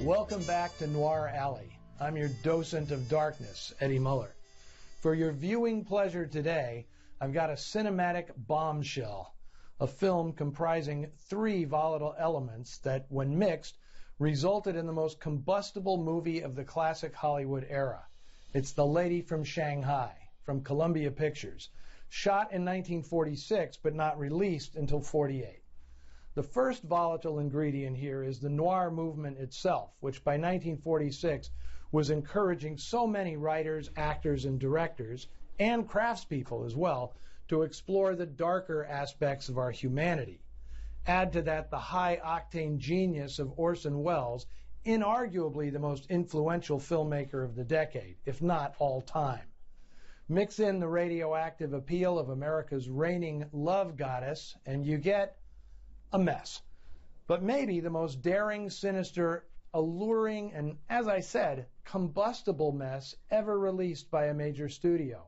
Welcome back to Noir Alley. I'm your docent of darkness, Eddie Muller. For your viewing pleasure today, I've got a cinematic bombshell, a film comprising 3 volatile elements that, when mixed, resulted in the most combustible movie of the classic Hollywood era. It's The Lady from Shanghai, from Columbia Pictures, shot in 1946 but not released until '48. The first volatile ingredient here is the noir movement itself, which by 1946 was encouraging so many writers, actors, and directors, and craftspeople as well, to explore the darker aspects of our humanity. Add to that the high-octane genius of Orson Welles, inarguably the most influential filmmaker of the decade, if not all time. Mix in the radioactive appeal of America's reigning love goddess, and you get a mess. But maybe the most daring, sinister, alluring, and, as I said, combustible mess ever released by a major studio.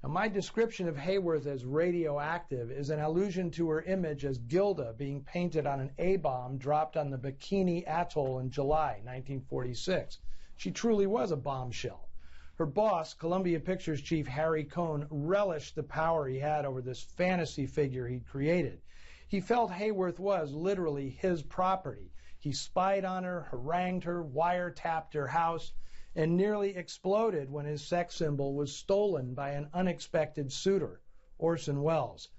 Now, my description of Hayworth as radioactive is an allusion to her image as Gilda being painted on an A-bomb dropped on the Bikini Atoll in July 1946. She truly was a bombshell. Her boss, Columbia Pictures chief Harry Cohn, relished the power he had over this fantasy figure he'd created. He felt Hayworth was literally his property. He spied on her, harangued her, wiretapped her house, and nearly exploded when his sex symbol was stolen by an unexpected suitor, Orson Welles.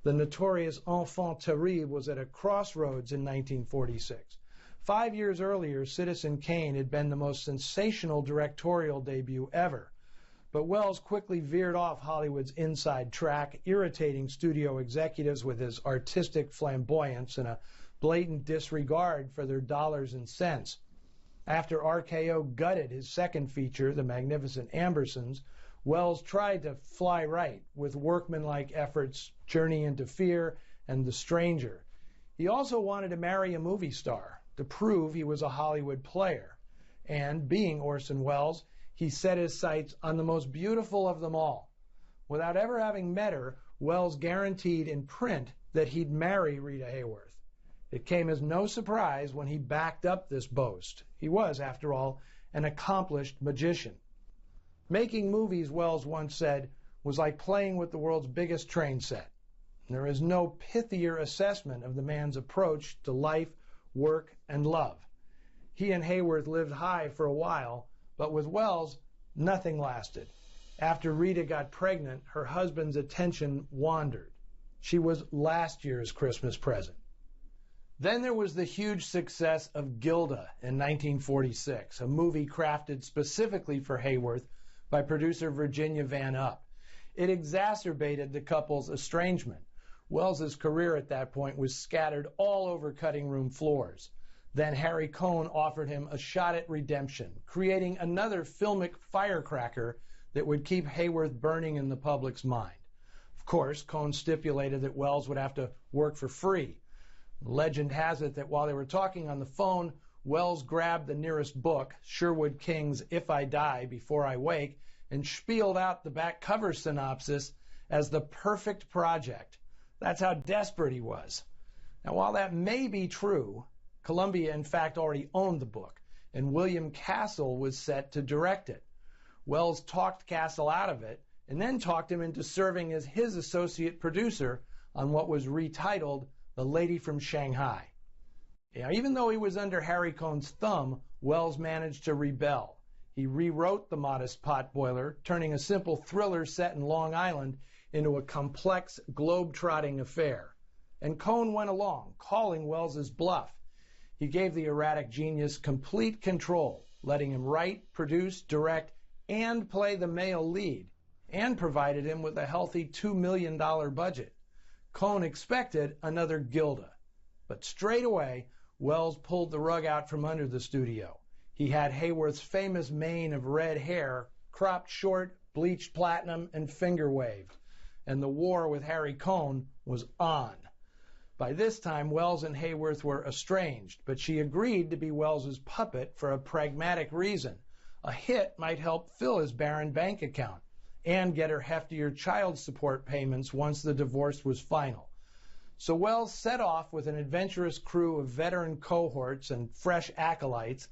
The notorious enfant terrible was at a crossroads in 1946. 5 years earlier, Citizen Kane had been the most sensational directorial debut ever. But Welles quickly veered off Hollywood's inside track, irritating studio executives with his artistic flamboyance and a blatant disregard for their dollars and cents. After RKO gutted his second feature, The Magnificent Ambersons, Welles tried to fly right with workmanlike efforts Journey into Fear and The Stranger. He also wanted to marry a movie star to prove he was a Hollywood player. And, being Orson Welles, he set his sights on the most beautiful of them all. Without ever having met her, Welles guaranteed in print that he'd marry Rita Hayworth. It came as no surprise when he backed up this boast. He was, after all, an accomplished magician. Making movies, Welles once said, was like playing with the world's biggest train set. There is no pithier assessment of the man's approach to life, work, and love. He and Hayworth lived high for a while, but with Welles, nothing lasted. After Rita got pregnant, her husband's attention wandered. She was last year's Christmas present. Then there was the huge success of Gilda in 1946, a movie crafted specifically for Hayworth by producer Virginia Van Up. It exacerbated the couple's estrangement. Welles's career at that point was scattered all over cutting room floors. Then Harry Cohn offered him a shot at redemption, creating another filmic firecracker that would keep Hayworth burning in the public's mind. Of course, Cohn stipulated that Welles would have to work for free. Legend has it that while they were talking on the phone, Welles grabbed the nearest book, Sherwood King's If I Die Before I Wake, and spieled out the back cover synopsis as the perfect project. That's how desperate he was. Now, while that may be true, Columbia, in fact, already owned the book, and William Castle was set to direct it. Welles talked Castle out of it, and then talked him into serving as his associate producer on what was retitled The Lady from Shanghai. Even though he was under Harry Cohn's thumb, Welles managed to rebel. He rewrote The Modest Potboiler, turning a simple thriller set in Long Island into a complex, globe-trotting affair. And Cohn went along, calling Welles's bluff. He gave the erratic genius complete control, letting him write, produce, direct, and play the male lead, and provided him with a healthy $2 million budget. Cohn expected another Gilda, but straight away, Welles pulled the rug out from under the studio. He had Hayworth's famous mane of red hair cropped short, bleached platinum, and finger waved, and the war with Harry Cohn was on. By this time, Welles and Hayworth were estranged, but she agreed to be Welles's puppet for a pragmatic reason. A hit might help fill his barren bank account and get her heftier child support payments once the divorce was final. So Welles set off with an adventurous crew of veteran cohorts and fresh acolytes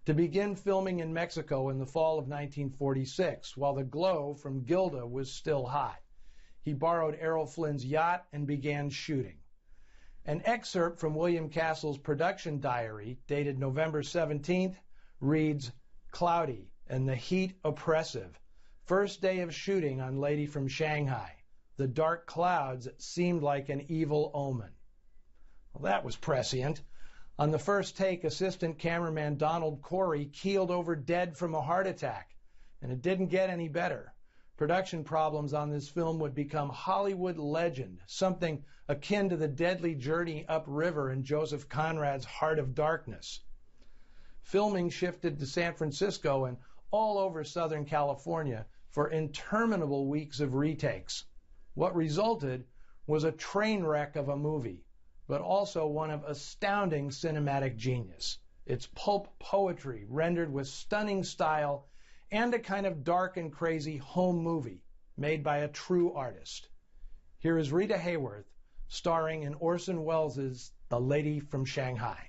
to begin filming in Mexico in the fall of 1946, while the glow from Gilda was still hot. He borrowed Errol Flynn's yacht and began shooting. An excerpt from William Castle's production diary, dated November 17th, reads, "Cloudy and the heat oppressive. First day of shooting on Lady from Shanghai. The dark clouds seemed like an evil omen." Well, that was prescient. On the first take, assistant cameraman Donald Corey keeled over dead from a heart attack, and it didn't get any better. Production problems on this film would become Hollywood legend, something akin to the deadly journey upriver in Joseph Conrad's Heart of Darkness. Filming shifted to San Francisco and all over Southern California for interminable weeks of retakes. What resulted was a train wreck of a movie, but also one of astounding cinematic genius. It's pulp poetry rendered with stunning style and a kind of dark and crazy home movie made by a true artist. Here is Rita Hayworth, starring in Orson Welles' The Lady from Shanghai.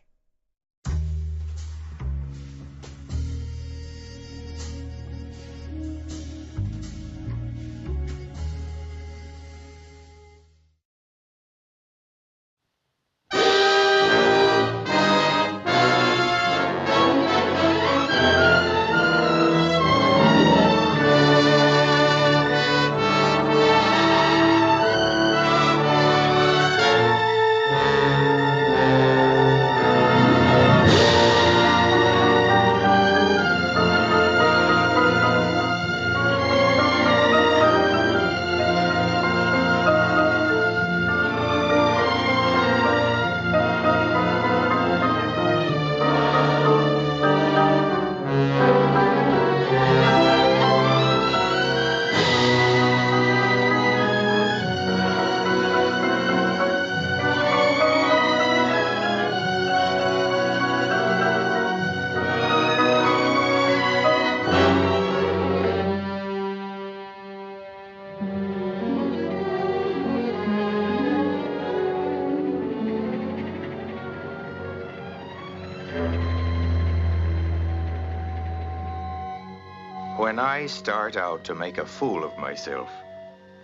When I start out to make a fool of myself,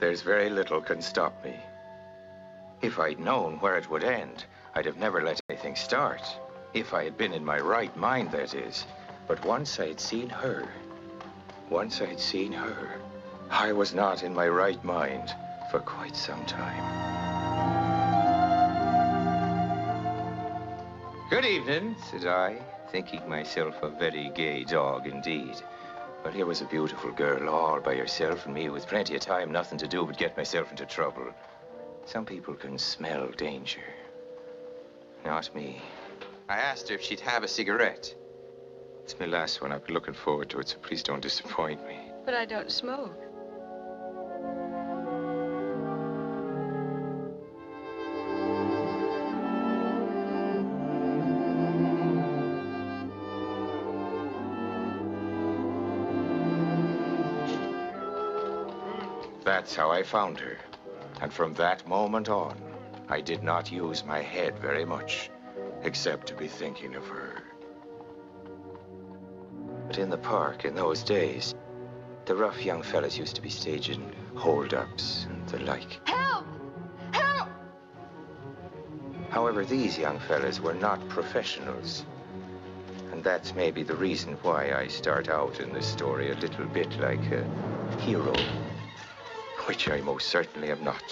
there's very little can stop me. If I'd known where it would end, I'd have never let anything start. If I had been in my right mind, that is. But once I'd seen her, I was not in my right mind for quite some time. Good evening, said I, thinking myself a very gay dog indeed. But here was a beautiful girl all by herself and me with plenty of time, nothing to do but get myself into trouble. Some people can smell danger. Not me. I asked her if she'd have a cigarette. It's my last one. I've been looking forward to it, so please don't disappoint me. But I don't smoke. That's how I found her. And from that moment on, I did not use my head very much, except to be thinking of her. But in the park in those days, the rough young fellas used to be staging hold-ups and the like. Help! Help! However, these young fellas were not professionals. And that's maybe the reason why I start out in this story a little bit like a hero, which I most certainly am not.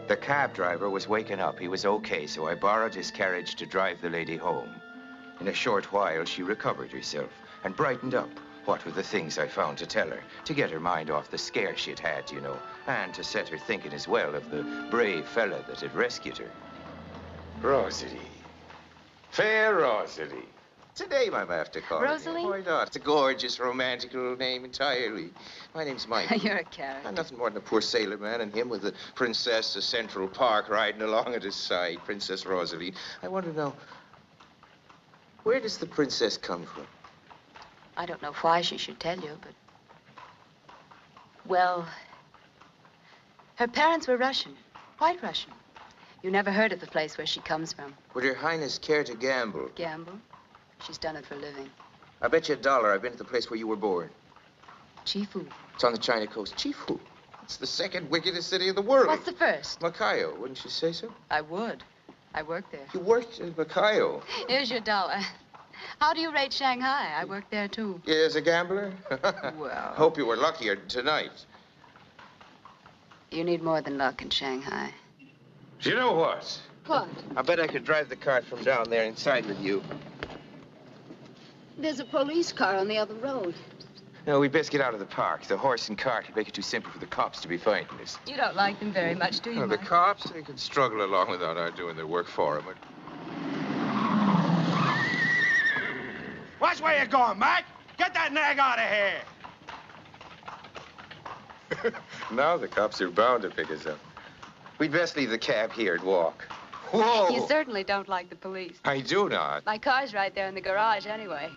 The cab driver was waking up. He was okay, so I borrowed his carriage to drive the lady home. In a short while, she recovered herself and brightened up. What were the things I found to tell her? To get her mind off the scare she'd had, you know, and to set her thinking as well of the brave fella that had rescued her. Rosalie. Fair Rosalie. It's a name I'm after calling. Rosalie? Why not? It's a gorgeous, romantical name entirely. My name's Michael. You're a character. I'm nothing more than a poor sailor man, and him with the princess of Central Park riding along at his side, Princess Rosalie. I want to know, where does the princess come from? I don't know why she should tell you, but... Well, her parents were Russian, white Russian. You never heard of the place where she comes from. Would Her Highness care to gamble? Gamble? She's done it for a living. I bet you $1 I've been to the place where you were born. Chifu. It's on the China coast. Chifu. It's the second wickedest city in the world. What's the first? Macayo, wouldn't you say so? I would. I worked there. You worked in Macayo? Here's your $1. How do you rate Shanghai? I worked there, too. Yeah, as a gambler? Well... Hope you were luckier tonight. You need more than luck in Shanghai. Do you know what? What? I bet I could drive the cart from down there inside with you. There's a police car on the other road. No, we'd best get out of the park. The horse and cart would make it too simple for the cops to be finding us. You don't like them very much, do you, Well, the Mike? cops, they can struggle along without our doing their work for them. Watch where you're going, Mike. Get that nag out of here. Now the cops are bound to pick us up. We'd best leave the cab here and walk. Whoa! You certainly don't like the police. I do not. My car's right there in the garage anyway.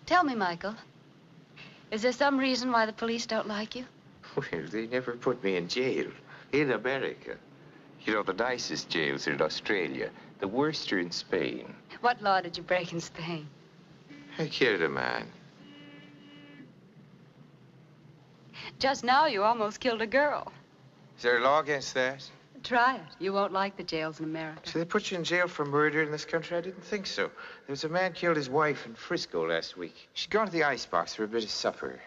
Tell me, Michael, is there some reason why the police don't like you? Well, they never put me in jail. In America. You know, the nicest jails are in Australia. The worst are in Spain. What law did you break in Spain? I killed a man. Just now, you almost killed a girl. Is there a law against that? Try it. You won't like the jails in America. So they put you in jail for murder in this country? I didn't think so. There was a man killed his wife in Frisco last week. She'd gone to the icebox for a bit of supper.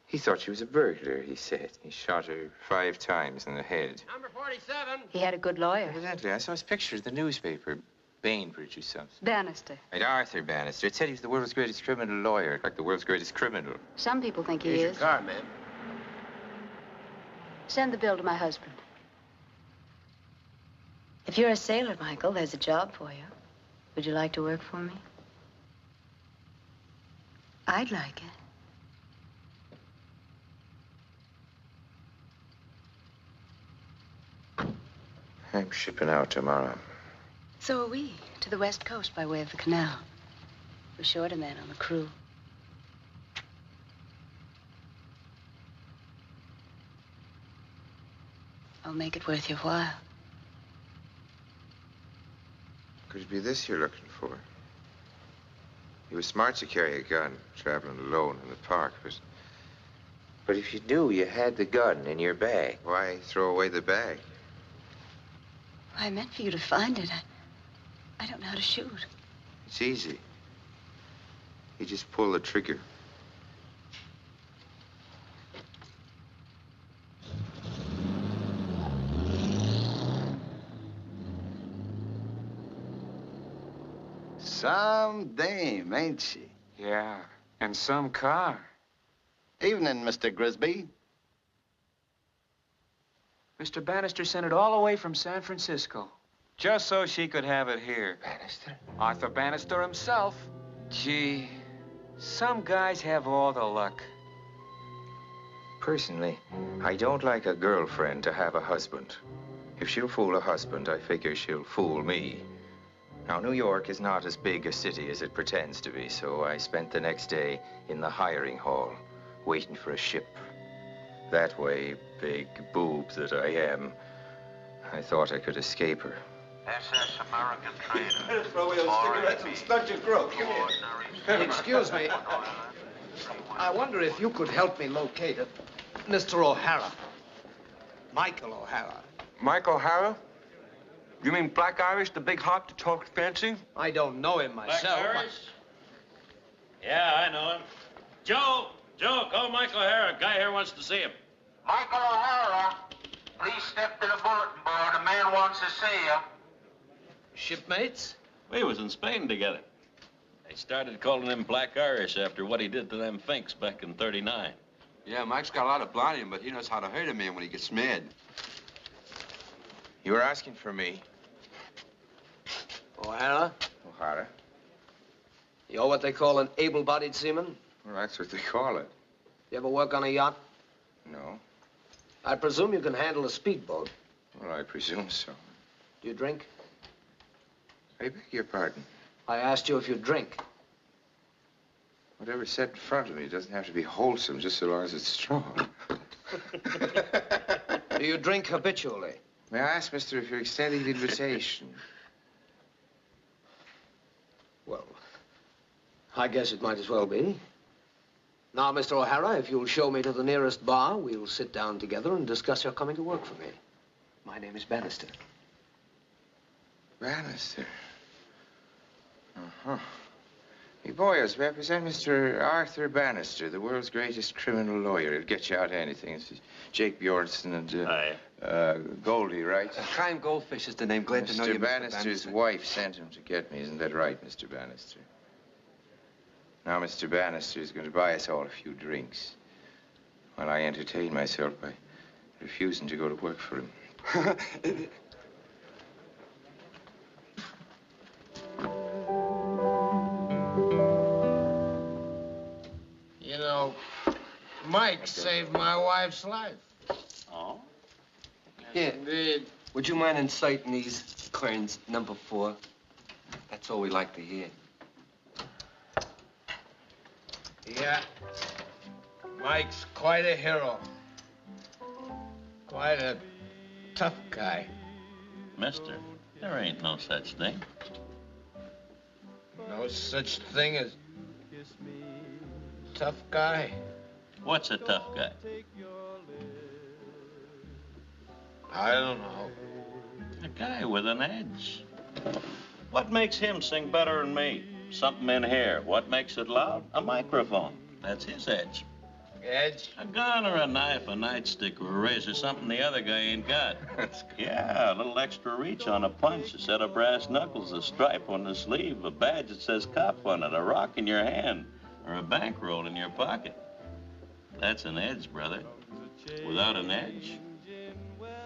He thought she was a burglar, he said. He shot her 5 times in the head. Number 47. He had a good lawyer. Evidently, I saw his picture in the newspaper. Bainbridge or something. Bannister. Right, Arthur Bannister. It said he was the world's greatest criminal lawyer, like the world's greatest criminal. Some people think he Here's is. your car, ma'am. Send the bill to my husband. If you're a sailor, Michael, there's a job for you. Would you like to work for me? I'd like it. I'm shipping out tomorrow. So are we, to the West Coast by way of the canal. We're short a man on the crew. I'll make it worth your while. Could it be this you're looking for? You were smart to carry a gun, traveling alone in the park, but if you knew you had the gun in your bag, why throw away the bag? I meant for you to find it. I don't know how to shoot. It's easy. You just pull the trigger. Some dame, ain't she? Yeah, and some car. Evening, Mr. Grisby. Mr. Bannister sent it all the way from San Francisco, just so she could have it here. Bannister? Arthur Bannister himself. Gee, some guys have all the luck. Personally, I don't like a girlfriend to have a husband. If she'll fool a husband, I figure she'll fool me. Now, New York is not as big a city as it pretends to be, so I spent the next day in the hiring hall. waiting for a ship. That way, big boob that I am, I thought I could escape her. SS American trainer. Throw away those cigarettes and stunt your throat. Come here. Excuse me. I wonder if you could help me locate it. Mr. O'Hara. Michael O'Hara. Mike O'Hara? You mean Black Irish, the big hawk that talks fancy? I don't know him myself. Black Irish? Yeah, I know him. Joe, call Michael O'Hara. Guy here wants to see him. Michael O'Hara, please step to the bulletin board. A man wants to see you. Shipmates? We was in Spain together. They started calling him Black Irish after what he did to them Finks back in '39. Yeah, Mike's got a lot of blood in him, but he knows how to hurt a man when he gets mad. You were asking for me. O'Hara? O'Hara? You're what they call an able-bodied seaman? Well, that's what they call it. You ever work on a yacht? No. I presume you can handle a speedboat. Well, I presume so. Do you drink? I beg your pardon. I asked you if you drink. Whatever's set in front of me doesn't have to be wholesome, just so long as it's strong. Do you drink habitually? May I ask, mister, if you're extending the invitation? Well, I guess it might as well be. Now, Mr. O'Hara, if you'll show me to the nearest bar, we'll sit down together and discuss your coming to work for me. My name is Bannister. Bannister? Uh-huh. Hey, boys, represent Mr. Arthur Bannister, the world's greatest criminal lawyer. He'll get you out of anything. This is Jake Bjornsson and, Goldie, right? Crime Goldfish is the name. Glad to know you, Mr. Bannister's wife sent him to get me. Isn't that right, Mr. Bannister? Now, Mr. Bannister is going to buy us all a few drinks while I entertain myself by refusing to go to work for him. You know, Mike saved my wife's life. Oh? Yeah. Indeed. Would you mind inciting these Clarence number 4? That's all we like to hear. Yeah. Mike's quite a hero. Quite a tough guy. Mister, there ain't no such thing. No such thing as tough guy. What's a tough guy? I don't know. A guy with an edge. What makes him sing better than me? Something in here. What makes it loud? A microphone. That's his edge. Edge? A gun or a knife, a nightstick or a razor, something the other guy ain't got. Yeah, a little extra reach on a punch, a set of brass knuckles, a stripe on the sleeve, a badge that says cop on it, a rock in your hand, or a bankroll in your pocket. That's an edge, brother. Without an edge,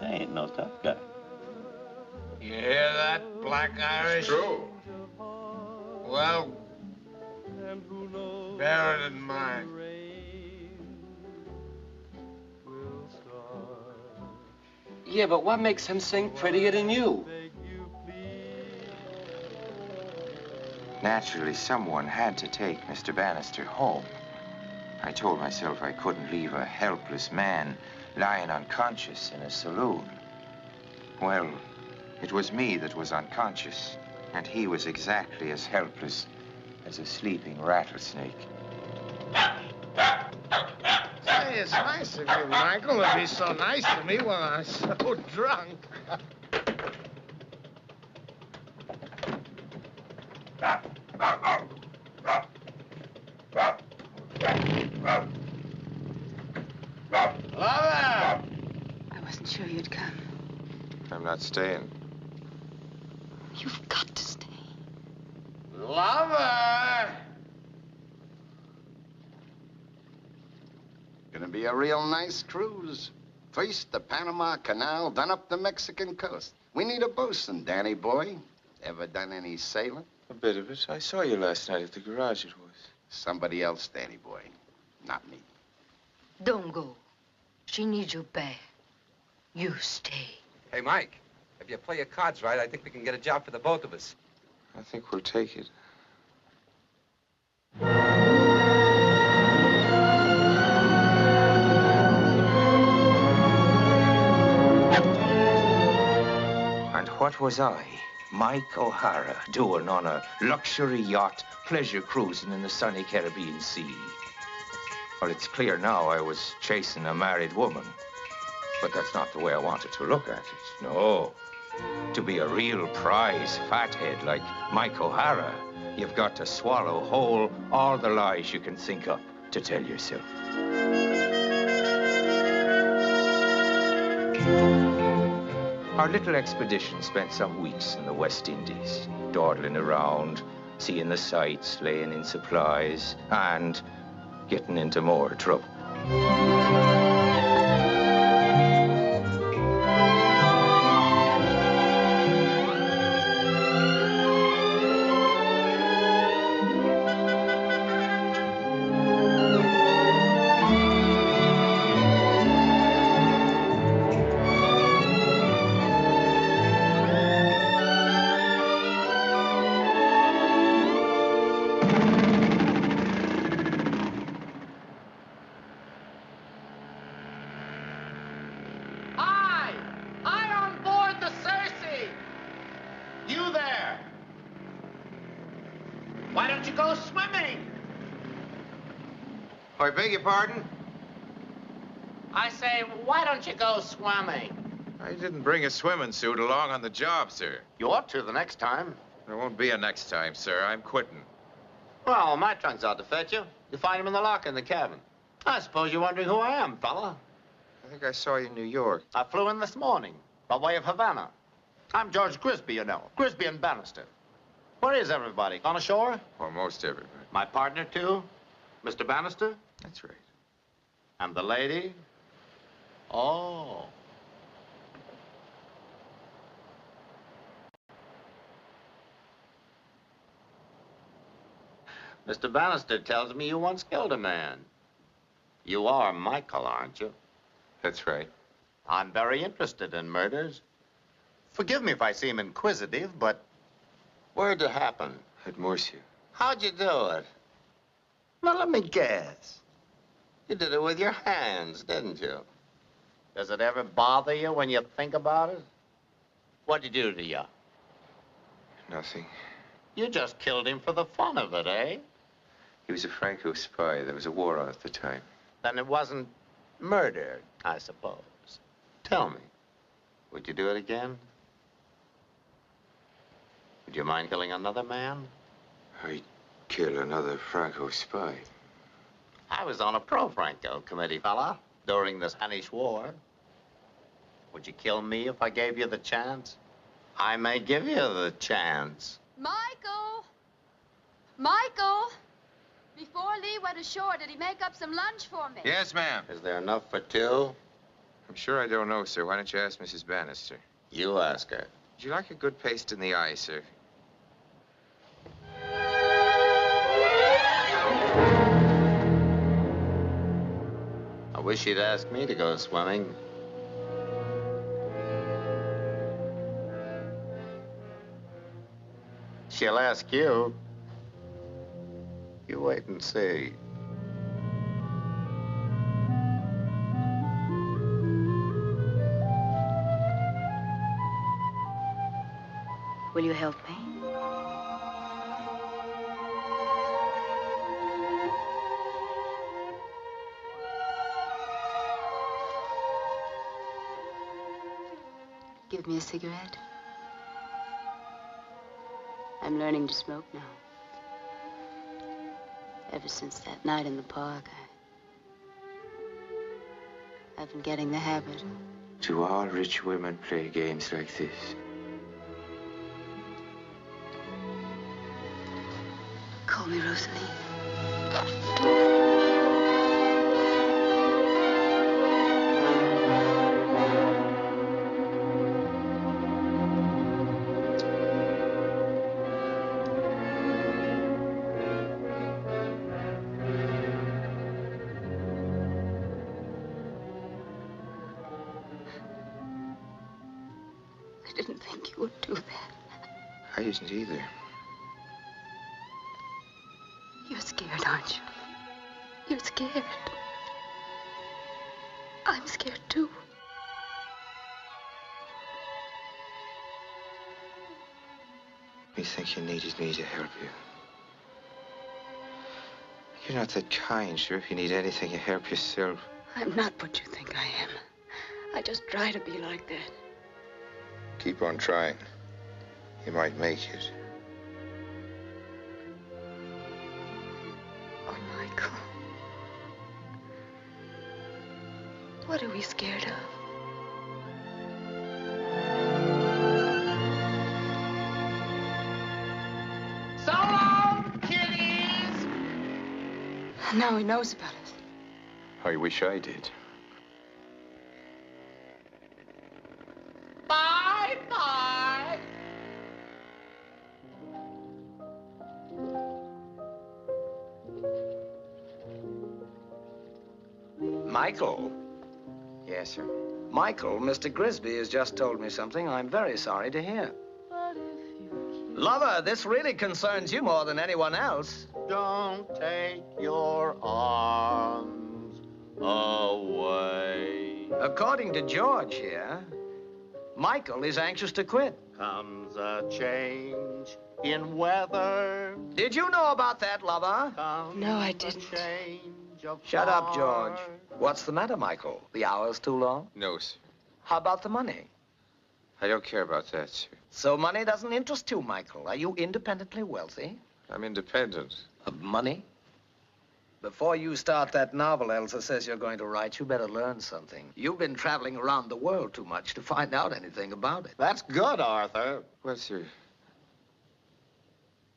there ain't no tough guy. You hear that, Black Irish? It's true. Well, bear it in mind. Yeah, but what makes him sing prettier than you? Naturally, someone had to take Mr. Bannister home. I told myself I couldn't leave a helpless man lying unconscious in a saloon. Well, it was me that was unconscious, and he was exactly as helpless as a sleeping rattlesnake. Say, it's nice of you, Michael, to be so nice to me when I'm so drunk. Lover! I wasn't sure you'd come. I'm not staying. You've got to stay. Lover! Gonna be a real nice cruise. First the Panama Canal, then up the Mexican coast. We need a bosun, Danny boy. Ever done any sailing? A bit of it. I saw you last night at the garage, it was. Somebody else, Danny boy. Not me. Don't go. She needs you bad. You stay. Hey, Mike, if you play your cards right, I think we can get a job for the both of us. I think we'll take it. What was I, Mike O'Hara, doing on a luxury yacht, pleasure cruising in the sunny Caribbean Sea? Well, it's clear now I was chasing a married woman. But that's not the way I wanted to look at it. No. To be a real prize fathead like Mike O'Hara, you've got to swallow whole all the lies you can think up to tell yourself. Our little expedition spent some weeks in the West Indies, dawdling around, seeing the sights, laying in supplies, and getting into more trouble. I beg your pardon? I say, why don't you go swimming? I didn't bring a swimming suit along on the job, sir. You ought to the next time. There won't be a next time, sir. I'm quitting. Well, my trunk's out to fetch you. You find him in the locker in the cabin. I suppose you're wondering who I am, fella. I think I saw you in New York. I flew in this morning, by way of Havana. I'm George Grisby, you know. Grisby and Bannister. Where is everybody? On ashore? Well, most everybody. My partner, too? Mr. Bannister? That's right. And the lady? Oh. Mr. Bannister tells me you once killed a man. You are Michael, aren't you? That's right. I'm very interested in murders. Forgive me if I seem inquisitive, but where'd it happen? At Murcia. How'd you do it? Now, let me guess. You did it with your hands, didn't you? Does it ever bother you when you think about it? What'd you do to you? Nothing. You just killed him for the fun of it, eh? He was a Franco spy. There was a war on at the time. Then it wasn't murder, I suppose. Tell me, would you do it again? Would you mind killing another man? I'd kill another Franco spy. I was on a pro-Franco committee, fella, during the Spanish War. Would you kill me if I gave you the chance? I may give you the chance. Michael! Michael! Before Lee went ashore, did he make up some lunch for me? Yes, ma'am. Is there enough for two? I'm sure I don't know, sir. Why don't you ask Mrs. Bannister? You ask her. Would you like a good paste in the eye, sir? I wish you'd ask me to go swimming. She'll ask you. You wait and see. Will you help me? Give me a cigarette. I'm learning to smoke now. Ever since that night in the park, I've been getting the habit. Do all rich women play games like this? Call me Rosalie. I didn't think you would do that. I didn't either. You're scared, aren't you? You're scared. I'm scared, too. me think you needed me to help you. You're not that kind, sure. If you need anything, you help yourself. I'm not what you think I am. I just try to be like that. Keep on trying. You might make it. Oh, Michael. What are we scared of? So long, kiddies! Now he knows about us. I wish I did. Bye-bye. Michael? Yes, sir. Michael, Mr. Grisby has just told me something I'm very sorry to hear. Lover, this really concerns you more than anyone else. Don't take your arms away. According to George here, Michael is anxious to quit. Comes a change in weather. Did you know about that, lover? No, I didn't. Shut up, George. What's the matter, Michael? The hour's too long? No, sir. How about the money? I don't care about that, sir. So money doesn't interest you, Michael. Are you independently wealthy? I'm independent. Of money? Before you start that novel Elsa says you're going to write, you better learn something. You've been traveling around the world too much to find out anything about it. That's good, Arthur. Well, sir,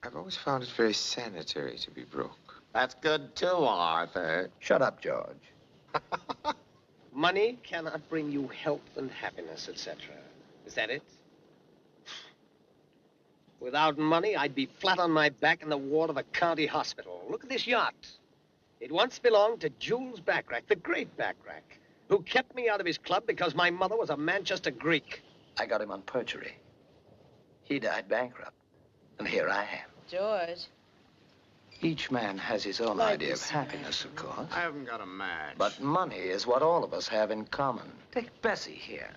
I've always found it very sanitary to be broke. That's good, too, Arthur. Shut up, George. Money cannot bring you health and happiness, etc. Is that it? Without money, I'd be flat on my back in the ward of a county hospital. Look at this yacht. It once belonged to Jules Backrack, the great Backrack, who kept me out of his club because my mother was a Manchester Greek. I got him on perjury. He died bankrupt. And here I am. George. Each man has his own idea of happiness, of course. I haven't got a match. But money is what all of us have in common. Take Bessie here.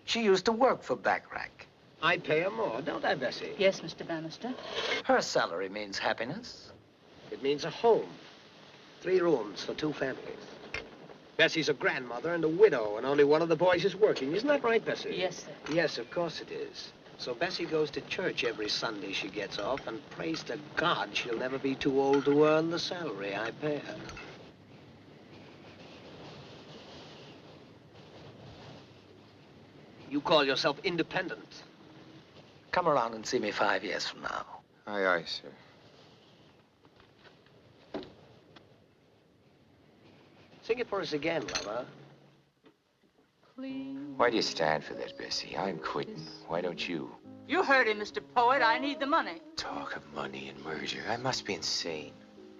She used to work for Backrack. I pay her more, don't I, Bessie? Yes, Mr. Bannister. Her salary means happiness. It means a home. 3 rooms for 2 families. Bessie's a grandmother and a widow, and only one of the boys is working. Isn't that right, Bessie? Yes, sir. Yes, of course it is. So Bessie goes to church every Sunday she gets off and prays to God she'll never be too old to earn the salary I pay her. You call yourself independent. Come around and see me 5 years from now. Aye, aye, sir. Sing it for us again, lover. Why do you stand for that, Bessie? I'm quitting. Why don't you? You heard him, Mr. Poet. I need the money. Talk of money and murder. I must be insane.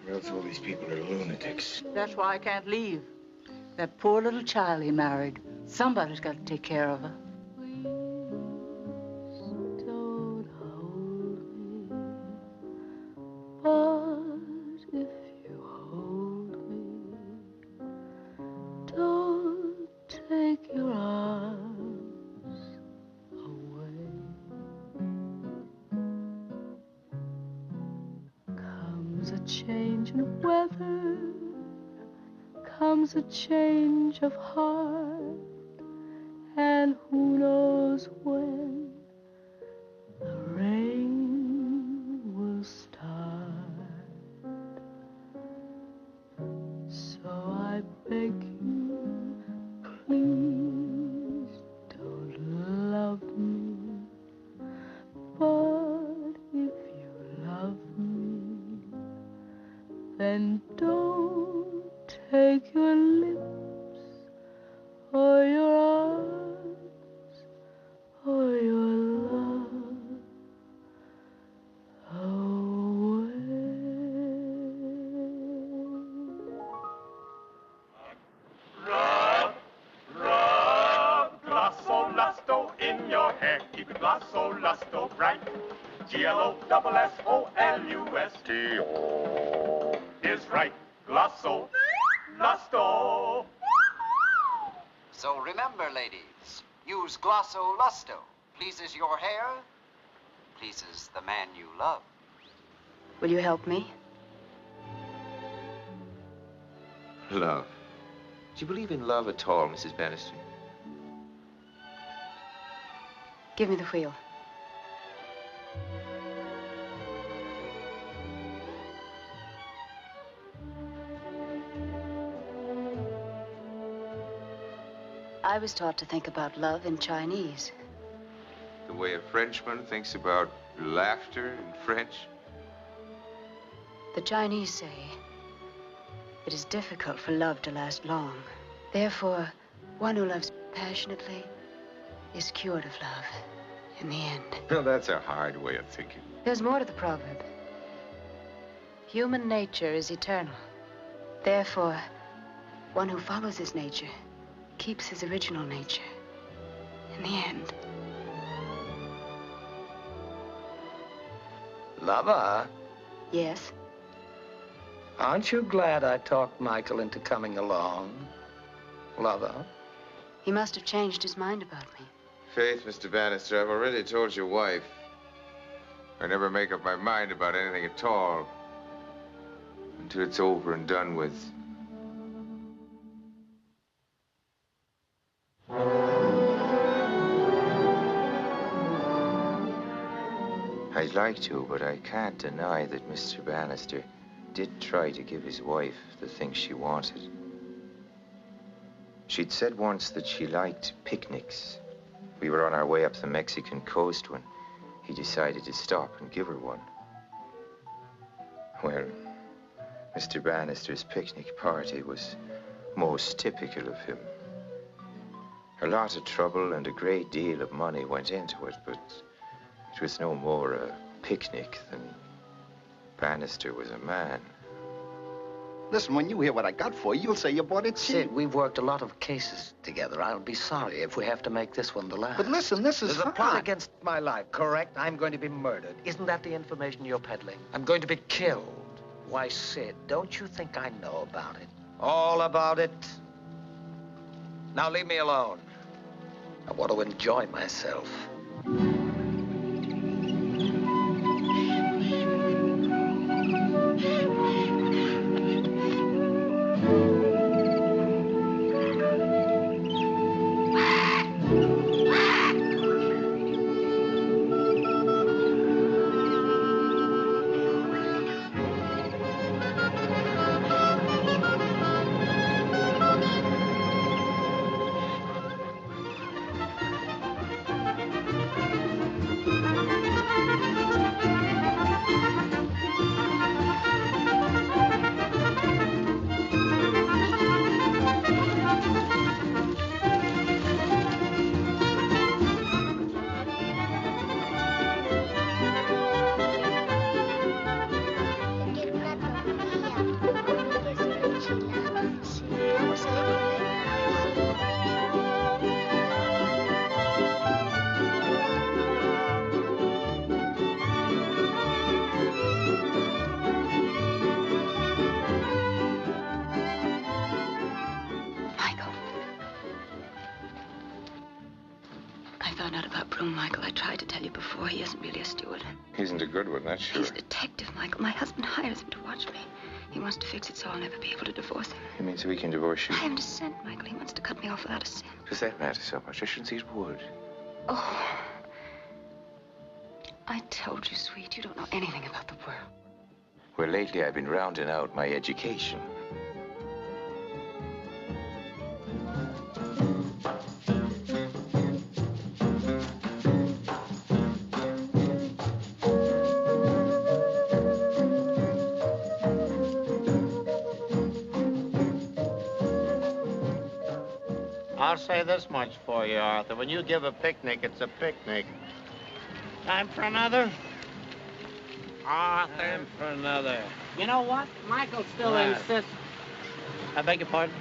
Or else all these people are lunatics. That's why I can't leave. That poor little child he married. Somebody's got to take care of her. A change of heart, and who knows when the rain will start. So I beg you, please don't love me, but if you love me, then don't take your lips or your arms or your love away. Rub Glosso Lusto in your hair. Keep it Glosso Lusto bright. Glossolusto is right. Glosso Lusto. So remember, ladies, use Glosso Lusto. Pleases your hair, pleases the man you love. Will you help me? Love. Do you believe in love at all, Mrs. Bannister? Give me the wheel. I was taught to think about love in Chinese. The way a Frenchman thinks about laughter in French? The Chinese say it is difficult for love to last long. Therefore, one who loves passionately is cured of love in the end. Well, that's a hard way of thinking. There's more to the proverb. Human nature is eternal. Therefore, one who follows his nature keeps his original nature in the end. Lover, Yes? aren't you glad I talked Michael into coming along? Lover? He must have changed his mind about me. Faith, Mr. Bannister, I've already told your wife. I never make up my mind about anything at all until it's over and done with. I'd like to, but I can't deny that Mr. Bannister did try to give his wife the things she wanted. She'd said once that she liked picnics. We were on our way up the Mexican coast when he decided to stop and give her one. Well, Mr. Bannister's picnic party was most typical of him. A lot of trouble and a great deal of money went into it, but it was no more a picnic than Bannister was a man. Listen, when you hear what I got for you, you'll say you bought it cheap. Sid, we've worked a lot of cases together. I'll be sorry if we have to make this one the last. But listen, this is There's a plot hot. against my life, correct? I'm going to be murdered. Isn't that the information you're peddling? I'm going to be killed. Why, Sid, don't you think I know about it? All about it? Now leave me alone. I want to enjoy myself. Michael, I tried to tell you before. He isn't really a steward. He isn't a good one, that's sure. He's a detective, Michael. My husband hires him to watch me. He wants to fix it so I'll never be able to divorce him. You mean so he can divorce you? I haven't a cent, Michael. He wants to cut me off without a cent. Does that matter so much? I shouldn't see it would. Oh. I told you, sweet, you don't know anything about the world. Well, lately I've been rounding out my education. I'll say this much for you, Arthur. When you give a picnic, it's a picnic. Time for another? Arthur. Time for another. You know what? Michael still What? insists. I beg your pardon?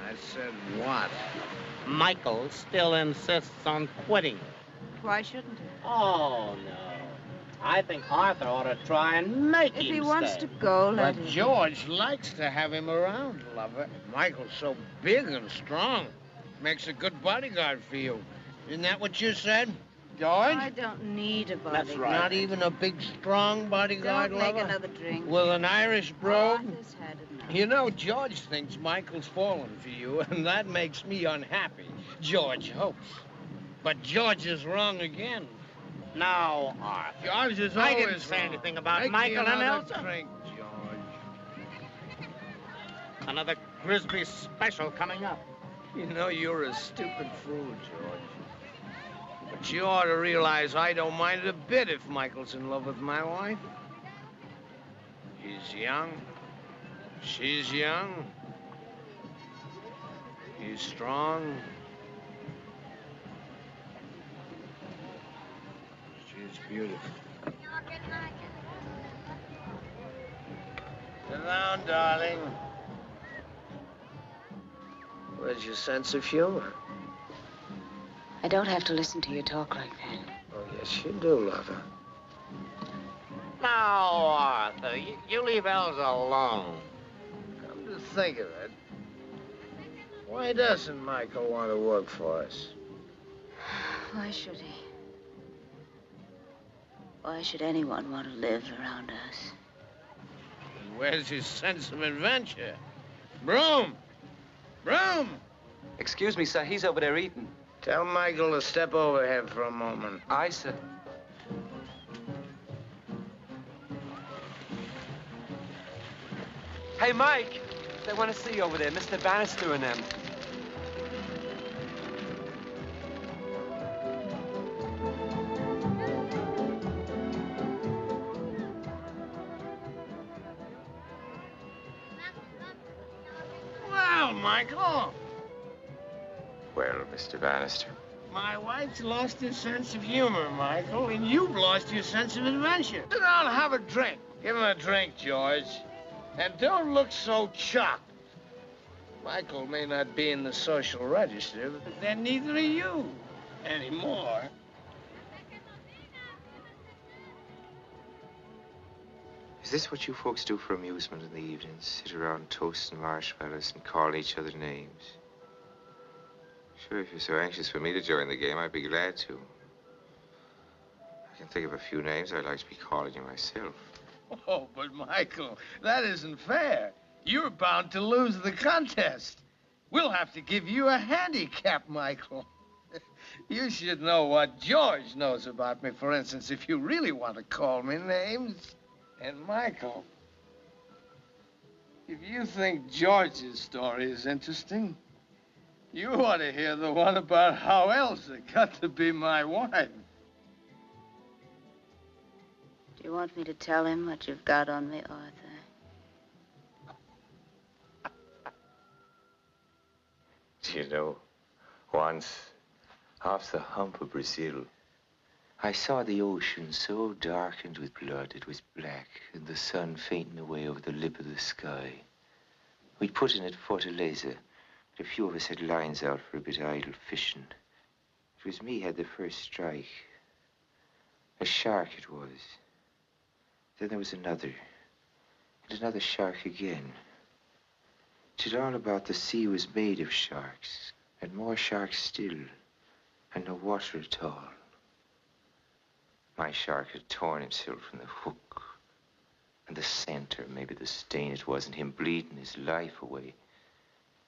I said what? Michael still insists on quitting. Why shouldn't he? Oh, no. I think Arthur ought to try and make him If he stay. wants to go, let But him. George likes to have him around, lover. Michael's so big and strong. Makes a good bodyguard for you. Isn't that what you said? George? I don't need a bodyguard. That's right. Not even a big, strong bodyguard Don't make lover? another drink. With an Irish brogue? Arthur's had enough. You know, George thinks Michael's fallen for you, and that makes me unhappy. George hopes. But George is wrong again. No, Arthur. George is I always didn't say wrong. anything about Make Michael me and another Elsa. drink, George. Another Grisby special coming up. You know, you're a stupid fool, George. But you ought to realize I don't mind it a bit if Michael's in love with my wife. He's young. She's young. He's strong. She's beautiful. Sit down, darling. Where's your sense of humor? I don't have to listen to you talk like that. Oh, yes, you do, lover. Now, Arthur, you leave Elsa alone. Come to think of it, why doesn't Michael want to work for us? Why should he? Why should anyone want to live around us? Where's his sense of adventure? Broom! Broom! Excuse me, sir. He's over there eating. Tell Michael to step over here for a moment. Aye, sir. Hey, Mike. They want to see you over there. Mr. Bannister and them. Well, Michael. Well, Mr. Bannister. My wife's lost her sense of humor, Michael, and you've lost your sense of adventure. Sit down and have a drink. Give him a drink, George. And don't look so shocked. Michael may not be in the social register, but then neither are you anymore. Is this what you folks do for amusement in the evenings? Sit around toasting marshmallows and call each other names? Sure, if you're so anxious for me to join the game, I'd be glad to. I can think of a few names I'd like to be calling you myself. Oh, but Michael, that isn't fair. You're bound to lose the contest. We'll have to give you a handicap, Michael. You should know what George knows about me, for instance, if you really want to call me names. And Michael, if you think George's story is interesting, you ought to hear the one about how Elsa got to be my wife. Do you want me to tell him what you've got on me, Arthur? Do you know, once, off the hump of Brazil, I saw the ocean so darkened with blood it was black, and the sun fainting away over the lip of the sky. We'd put in at Fortaleza, but a few of us had lines out for a bit of idle fishing. It was me had the first strike. A shark it was. Then there was another, and another shark again. It all about the sea was made of sharks, and more sharks still, and no water at all. My shark had torn himself from the hook, and the scent, or maybe the stain it was, and him bleeding his life away,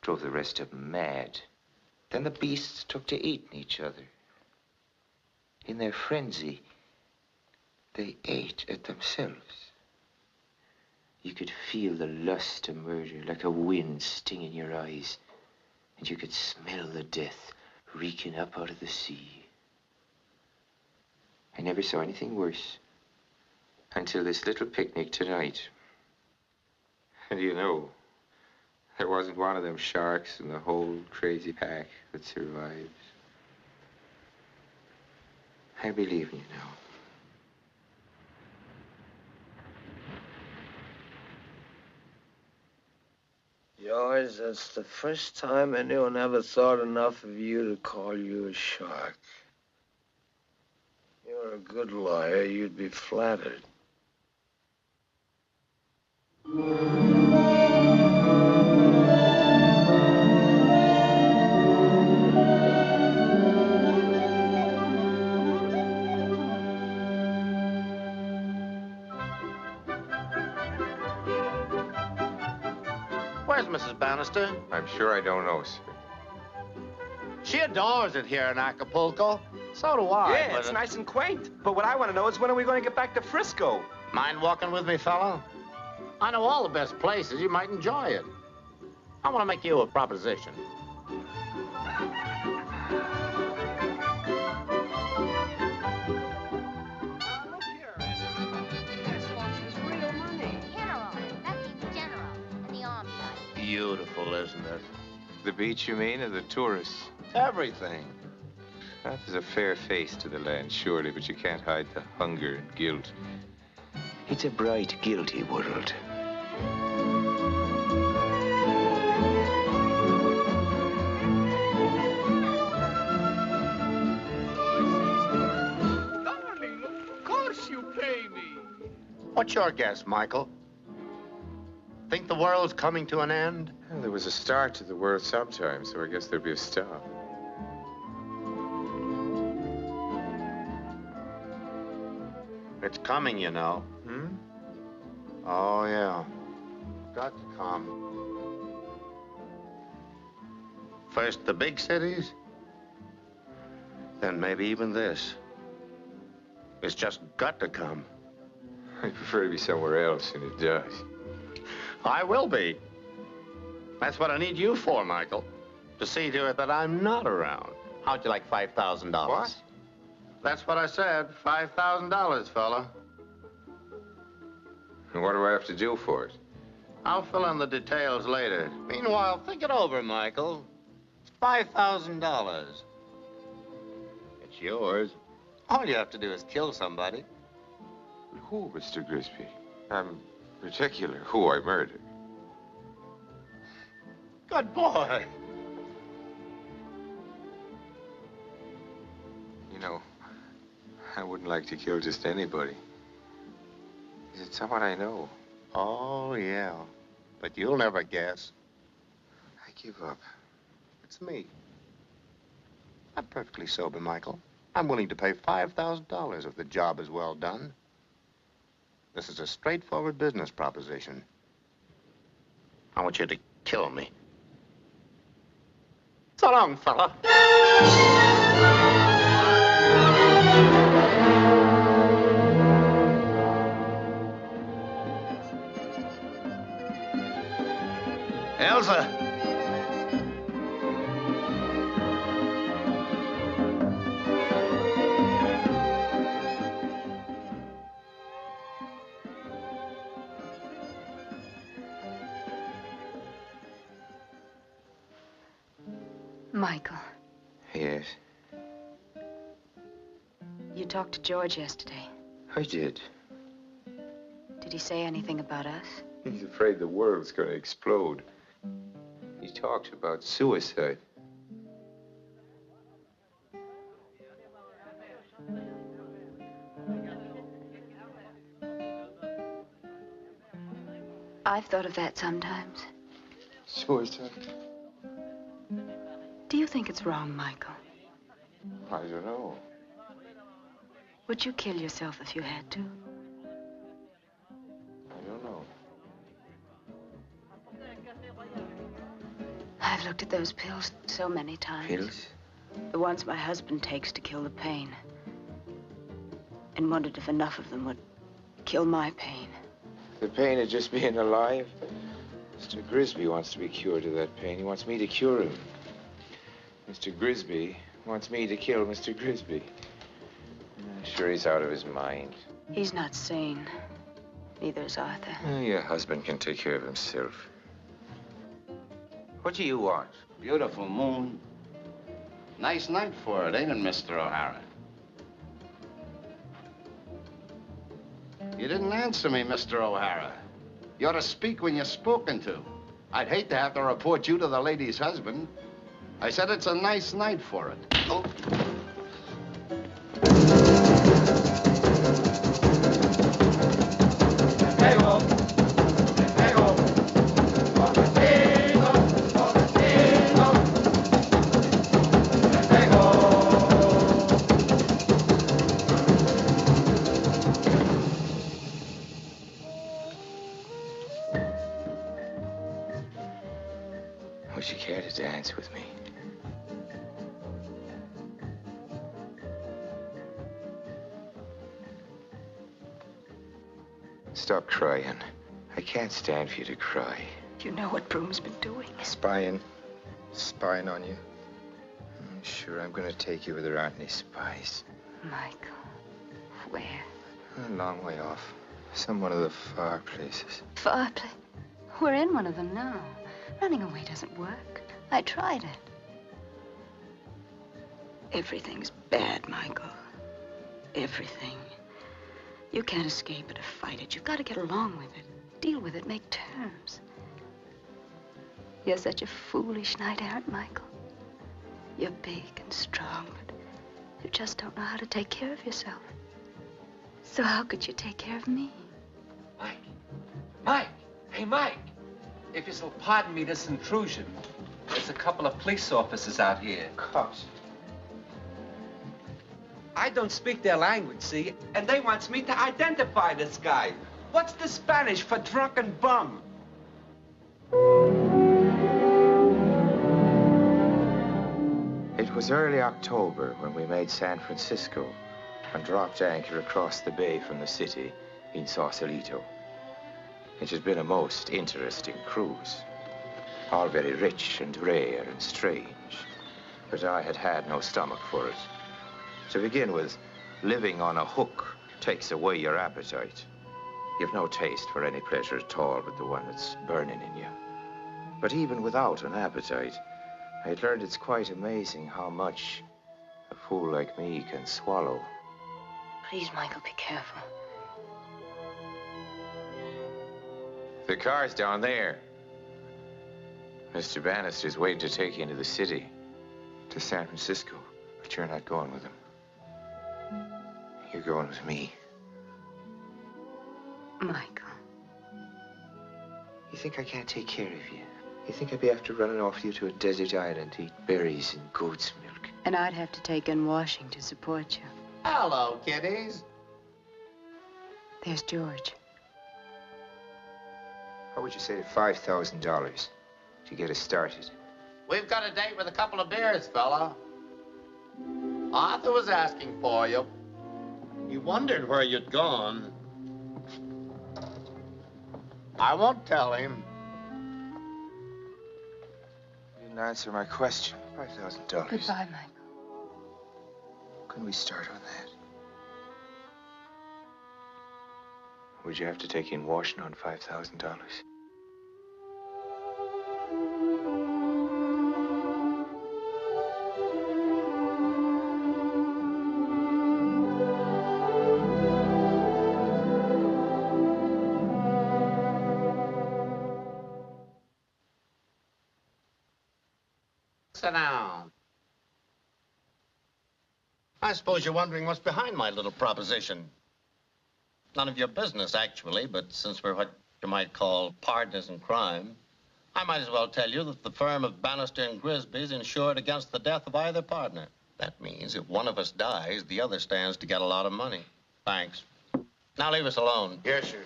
drove the rest of them mad. Then the beasts took to eating each other. In their frenzy, they ate at themselves. You could feel the lust of murder like a wind stinging your eyes, and you could smell the death reeking up out of the sea. I never saw anything worse until this little picnic tonight. And you know, there wasn't one of them sharks in the whole crazy pack that survives. I believe in you now. George, that's the first time anyone ever thought enough of you to call you a shark. You're a good lawyer. You'd be flattered. Where's Mrs. Bannister? I'm sure I don't know, sir. She adores it here in Acapulco. So do I. Yeah, but it's nice and quaint. But what I want to know is when are we going to get back to Frisco? Mind walking with me, fella? I know all the best places. You might enjoy it. I want to make you a proposition. Beautiful, isn't it? The beach, you mean, or the tourists? Everything. That is a fair face to the land, surely, but you can't hide the hunger and guilt. It's a bright, guilty world. Darling, of course you pay me. What's your guess, Michael? Think the world's coming to an end? Well, there was a start to the world sometime, so I guess there'll be a stop. It's coming, you know. Hmm? Oh, yeah. Got to come. First the big cities, then maybe even this. It's just got to come. I prefer to be somewhere else, and it does. I will be. That's what I need you for, Michael. To see to it that I'm not around. How'd you like $5,000? What? That's what I said. $5,000, fella. And what do I have to do for it? I'll fill in the details later. Meanwhile, think it over, Michael. It's $5,000. It's yours. All you have to do is kill somebody. Who, Mr. Grisby? I'm particular who I murder. Good boy. You know, I wouldn't like to kill just anybody. It's someone I know. Oh, yeah. But you'll never guess. I give up. It's me. I'm perfectly sober, Michael. I'm willing to pay $5,000 if the job is well done. This is a straightforward business proposition. I want you to kill me. So long, fella. Elsa. Michael, Yes, you talked to George yesterday. I did. Did he say anything about us? He's afraid the world's going to explode. He talked about suicide. I've thought of that sometimes. Suicide? Do you think it's wrong, Michael? I don't know. Would you kill yourself if you had to? I don't know. I've looked at those pills so many times. Pills? The ones my husband takes to kill the pain. And wondered if enough of them would kill my pain. The pain of just being alive? Mr. Grisby wants to be cured of that pain. He wants me to cure him. Mr. Grisby wants me to kill Mr. Grisby. I'm sure he's out of his mind. He's not sane. Neither is Arthur. Your husband can take care of himself. What do you want? Beautiful moon. Nice night for it, ain't it, Mr. O'Hara? You didn't answer me, Mr. O'Hara. You ought to speak when you're spoken to. I'd hate to have to report you to the lady's husband. I said it's a nice night for it. Oh. Would you care to dance with me? Stop crying. I can't stand for you to cry. You know what Broom's been doing. Spying on you. I'm sure I'm going to take you where there aren't any spies. Michael, where? A long way off. Some one of the far places. Far place? We're in one of them now. Running away doesn't work. I tried it. Everything's bad, Michael. Everything. You can't escape it or fight it. You've got to get along with it. Deal with it, make terms. You're such a foolish knight-errant, Michael. You're big and strong, but you just don't know how to take care of yourself. So how could you take care of me? Mike! Hey, Mike! If you'll pardon me this intrusion, there's a couple of police officers out here. Cops? I don't speak their language, see? And they wants me to identify this guy. What's the Spanish for drunken bum? It was early October when we made San Francisco and dropped anchor across the bay from the city in Sausalito. It had been a most interesting cruise, all very rich and rare and strange, but I had had no stomach for it. To begin with, living on a hook takes away your appetite. You've no taste for any pleasure at all but the one that's burning in you. But even without an appetite, I had learned it's quite amazing how much a fool like me can swallow. Please, Michael, be careful. The car's down there. Mr. Bannister's waiting to take you into the city, to San Francisco, but you're not going with him. You're going with me. Michael. You think I can't take care of you? You think I'd be after running off you to a desert island to eat berries and goat's milk? And I'd have to take in washing to support you. Hello, kiddies. There's George. What would you say to $5,000 to get us started? We've got a date with a couple of beers, fella. Arthur was asking for you. He wondered where you'd gone. I won't tell him. You didn't answer my question. $5,000. Goodbye, Michael. Can we start on that? Would you have to take in washing on $5,000? Sit down. I suppose you're wondering what's behind my little proposition. None of your business, actually, but since we're what you might call partners in crime, I might as well tell you that the firm of Bannister and Grisby is insured against the death of either partner. That means if one of us dies, the other stands to get a lot of money. Thanks. Now leave us alone. Yes, sir.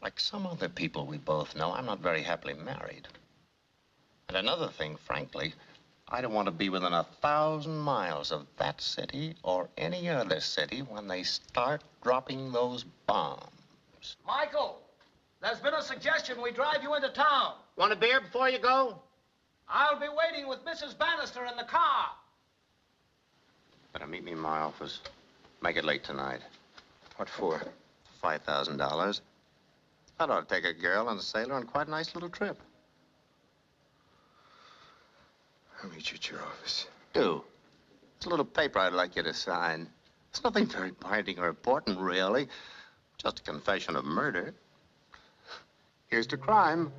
Like some other people we both know, I'm not very happily married. And another thing, frankly, I don't want to be within 1,000 miles of that city or any other city when they start dropping those bombs. Michael, there's been a suggestion we drive you into town. Want a beer before you go? I'll be waiting with Mrs. Bannister in the car. Better meet me in my office. Make it late tonight. What for? $5,000. That ought to take a girl and a sailor on quite a nice little trip. I'll meet you at your office. Do. It's a little paper I'd like you to sign. It's nothing very binding or important, really. Just a confession of murder. Here's to crime.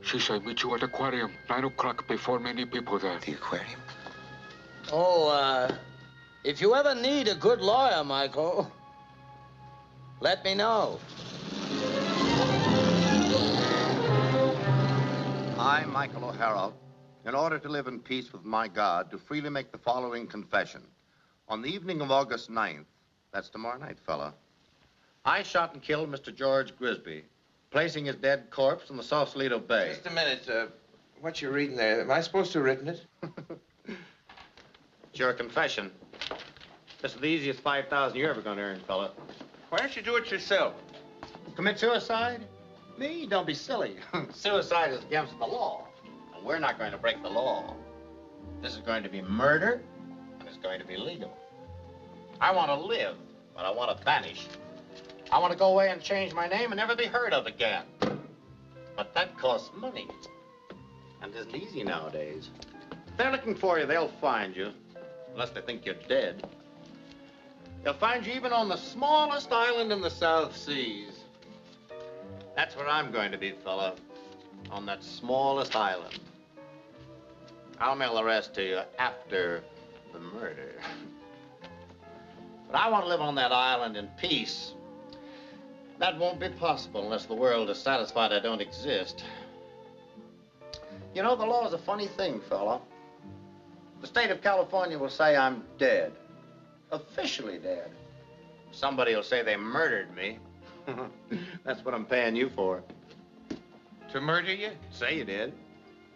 She said meet you at the aquarium, 9 o'clock, before many people there. The aquarium? Oh, if you ever need a good lawyer, Michael, let me know. I, Michael O'Hara, in order to live in peace with my God, do freely make the following confession. On the evening of August 9th, that's tomorrow night, fella, I shot and killed Mr. George Grisby, placing his dead corpse in the Sausalito Bay. Just a minute. What you're reading there, am I supposed to have written it? It's your confession. This is the easiest 5,000 you're ever going to earn, fella. Why don't you do it yourself? Commit suicide? Me? Don't be silly. Suicide is against the law. And we're not going to break the law. This is going to be murder, and it's going to be legal. I want to live, but I want to vanish. I want to go away and change my name and never be heard of again. But that costs money. And it isn't easy nowadays. If they're looking for you, they'll find you. Unless they think you're dead. They'll find you even on the smallest island in the South Seas. That's where I'm going to be, fella. On that smallest island. I'll mail the rest to you after the murder. But I want to live on that island in peace. That won't be possible unless the world is satisfied I don't exist. You know, the law is a funny thing, fella. The state of California will say I'm dead. Officially dead. Somebody will say they murdered me. That's what I'm paying you for. To murder you? Say you did.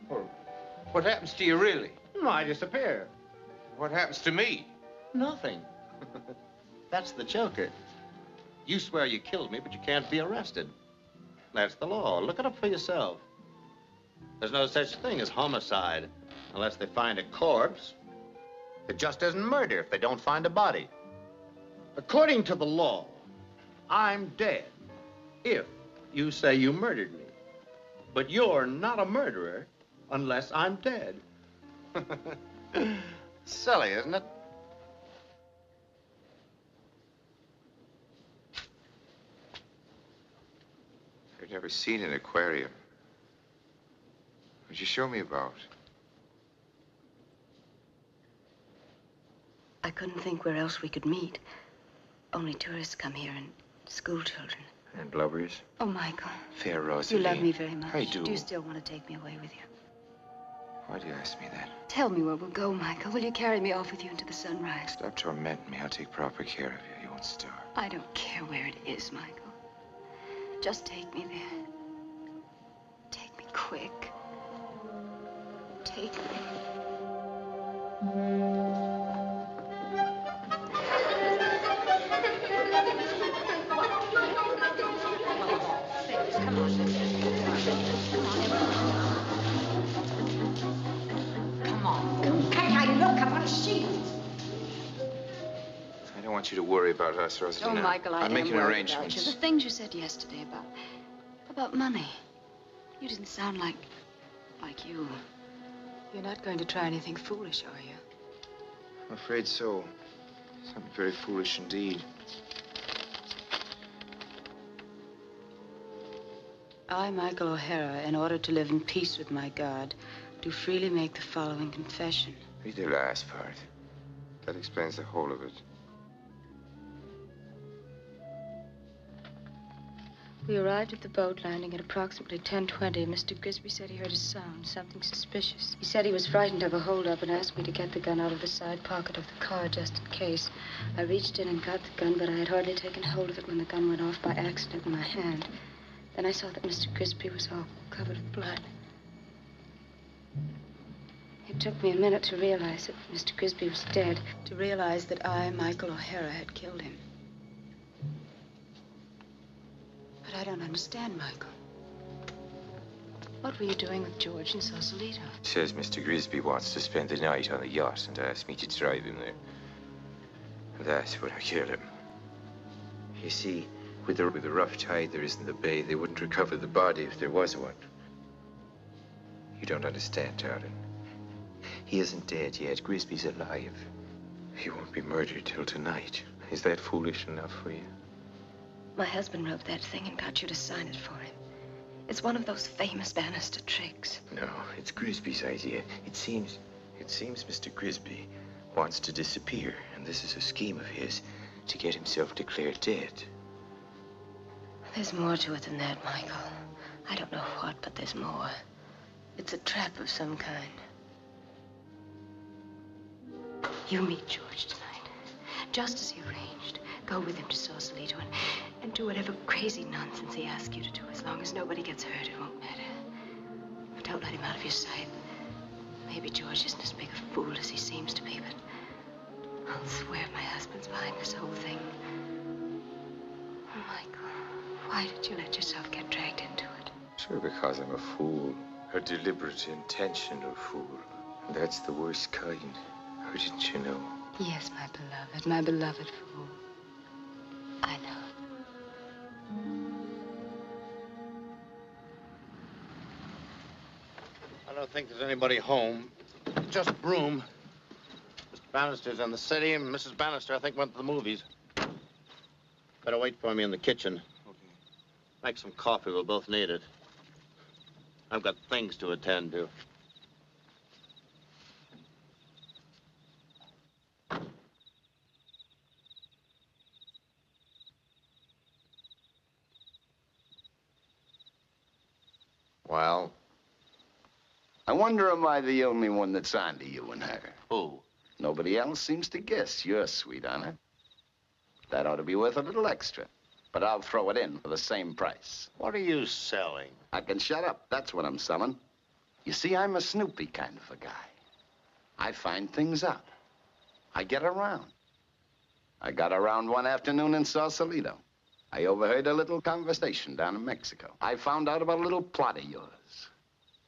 Well, what happens to you, really? I disappear. What happens to me? Nothing. That's the joker. You swear you killed me, but you can't be arrested. That's the law. Look it up for yourself. There's no such thing as homicide unless they find a corpse. It just isn't murder if they don't find a body. According to the law, I'm dead if you say you murdered me. But you're not a murderer unless I'm dead. Silly, isn't it? I've never seen an aquarium. What'd you show me about? I couldn't think where else we could meet. Only tourists come here and school children. And blubbers? Oh, Michael. Fair You Rosalie. love me very much. I do. Do you still want to take me away with you? Why do you ask me that? Tell me where we'll go, Michael. Will you carry me off with you into the sunrise? Stop tormenting me. I'll take proper care of you. You won't starve. I don't care where it is, Michael. Just take me there. Take me quick. Take me. Come on. Come on. Can't I look? I want to see you. I don't want you to worry about us, Rosalie. Oh, now. Michael, I'm making worried about arrangements. you. The things you said yesterday about money. You didn't sound like you. You're not going to try anything foolish, are you? I'm afraid so. Something very foolish indeed. I, Michael O'Hara, in order to live in peace with my God, do freely make the following confession. Read the last part. That explains the whole of it. We arrived at the boat landing at approximately 10:20. Mr. Grisby said he heard a sound, something suspicious. He said he was frightened of a holdup and asked me to get the gun out of the side pocket of the car just in case. I reached in and got the gun, but I had hardly taken hold of it when the gun went off by accident in my hand. Then I saw that Mr. Grisby was all covered with blood. It took me a minute to realize that Mr. Grisby was dead, to realize that I, Michael O'Hara, had killed him. But I don't understand, Michael. What were you doing with George in Sausalito? Says Mr. Grisby wants to spend the night on the yacht and asked me to drive him there. That's when I killed him. You see, with the rough tide there is in the bay, they wouldn't recover the body if there was one. You don't understand, darling. He isn't dead yet. Grisby's alive. He won't be murdered till tonight. Is that foolish enough for you? My husband wrote that thing and got you to sign it for him. It's one of those famous Bannister tricks. No, it's Grisby's idea. It seems Mr. Grisby wants to disappear, and this is a scheme of his to get himself declared dead. There's more to it than that, Michael. I don't know what, but there's more. It's a trap of some kind. You meet George tonight. Just as he arranged. Go with him to Sausalito and do whatever crazy nonsense he asks you to do. As long as nobody gets hurt, it won't matter. But don't let him out of your sight. Maybe George isn't as big a fool as he seems to be, but I'll swear my husband's behind this whole thing. Oh, Michael, why did you let yourself get dragged into it? Sure, because I'm a fool. A deliberate, intentional fool. And that's the worst kind. How didn't you know? Yes, my beloved fool. I know. I don't think there's anybody home. Just Broom. Mr. Bannister's in the city, and Mrs. Bannister, I think, went to the movies. Better wait for me in the kitchen. Okay. Make some coffee. We'll both need it. I've got things to attend to. Well, I wonder am I the only one that's on to you and her? Who? Nobody else seems to guess you're sweet on her. That ought to be worth a little extra. But I'll throw it in for the same price. What are you selling? I can shut up. That's what I'm selling. You see, I'm a Snoopy kind of a guy. I find things out. I get around. I got around one afternoon in Sausalito. I overheard a little conversation down in Mexico. I found out about a little plot of yours.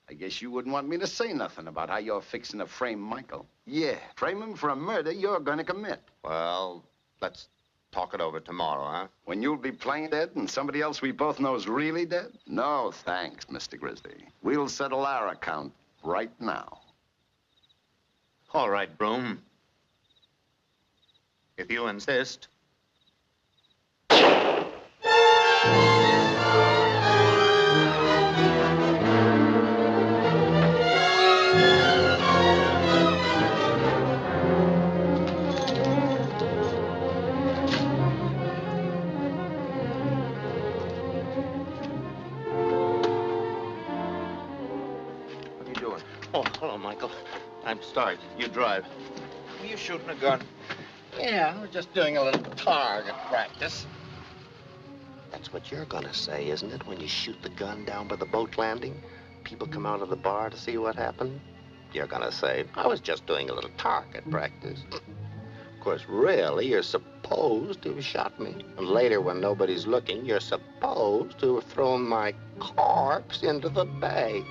I guess you wouldn't want me to say nothing about how you're fixing to frame Michael. Yeah, frame him for a murder you're going to commit. Well, let's talk it over tomorrow, huh? When you'll be playing dead and somebody else we both know is really dead? No, thanks, Mr. Grisby. We'll settle our account right now. All right, Broom. If you insist. Oh, hello, Michael. I'm Stark. You drive. Were you shooting a gun? Yeah, we're just doing a little target practice. That's what you're gonna say, isn't it? When you shoot the gun down by the boat landing, people come out of the bar to see what happened. You're gonna say, I was just doing a little target practice. Of course, really, you're supposed to have shot me. And later, when nobody's looking, you're supposed to have thrown my corpse into the bay.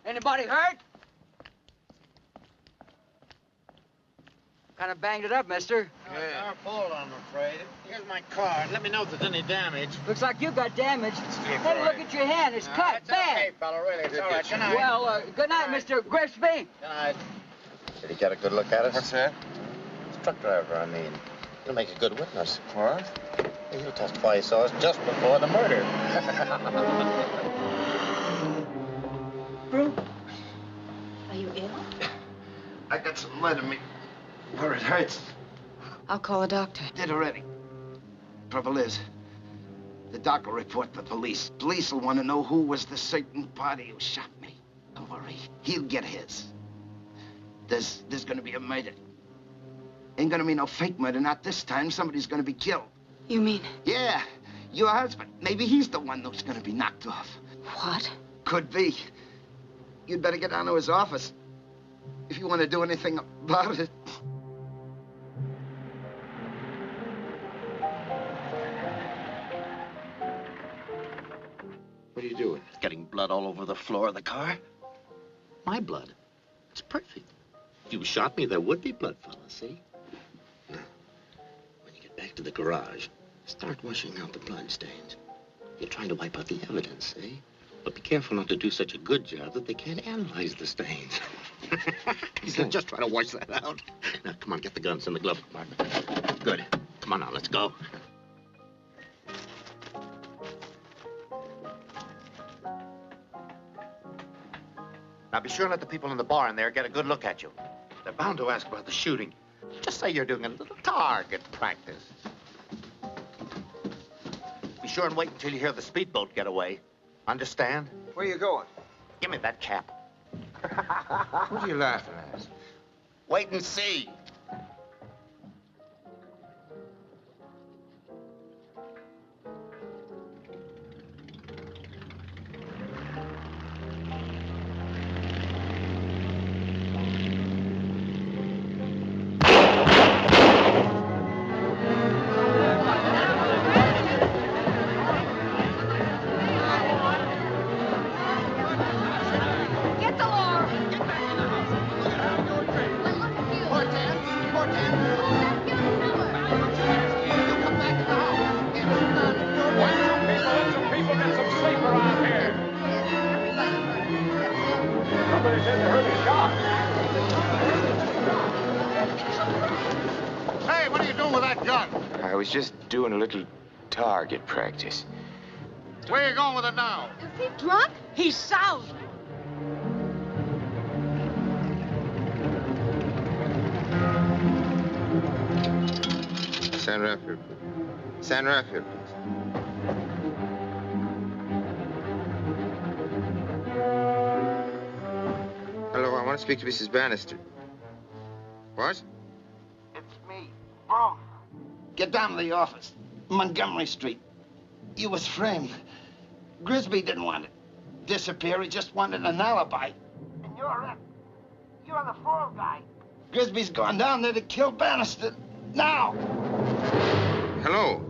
Anybody hurt? Kind of banged it up, mister. Yeah. Our fault, I'm afraid. Here's my card. Let me know if there's any damage. Looks like you got damaged. Hey, look at your hand. It's cut It's bad. okay, fella, really. It's all right. Good night. Well, good night, Mr. Grisby. Good night. Did he get a good look at it? What's that? Truck driver, I mean. He'll make a good witness. What? He'll testify he saw us just before the murder. Broom, are you ill? I got some lead in me where it hurts. I'll call a doctor. Did already. Trouble is, the doc will report the police. Police will want to know who was the certain party who shot me. Don't worry, he'll get his. There's going to be a murder. Ain't going to be no fake murder, not this time. Somebody's going to be killed. You mean? Yeah, your husband. Maybe he's the one who's going to be knocked off. What? Could be. You'd better get down to his office if you want to do anything about it. What are you doing? Getting blood all over the floor of the car. My blood. It's perfect. If you shot me, there would be blood, fella, see? Now, when you get back to the garage, start washing out the blood stains. You're trying to wipe out the evidence, see? But be careful not to do such a good job that they can't analyze the stains. He's just trying to wash that out. Now, come on, get the guns in the glove compartment. Good. Come on now, let's go. Now, be sure and let the people in the bar in there get a good look at you. They're bound to ask about the shooting. Just say you're doing a little target practice. Be sure and wait until you hear the speedboat get away. Understand? Where are you going? Give me that cap. What are you laughing at? Wait and see. Hey, what are you doing with that gun? I was just doing a little target practice. Where are you going with it now? Is he drunk? He's soused. San Rafael, please. San Rafael, please. Hello, I want to speak to Mrs. Bannister. What? It's me, Brum. Get down to the office, Montgomery Street. You was framed. Grisby didn't want to disappear. He just wanted an alibi. And you're it. You're the fall guy. Grisby's gone down there to kill Bannister. Now! Hello?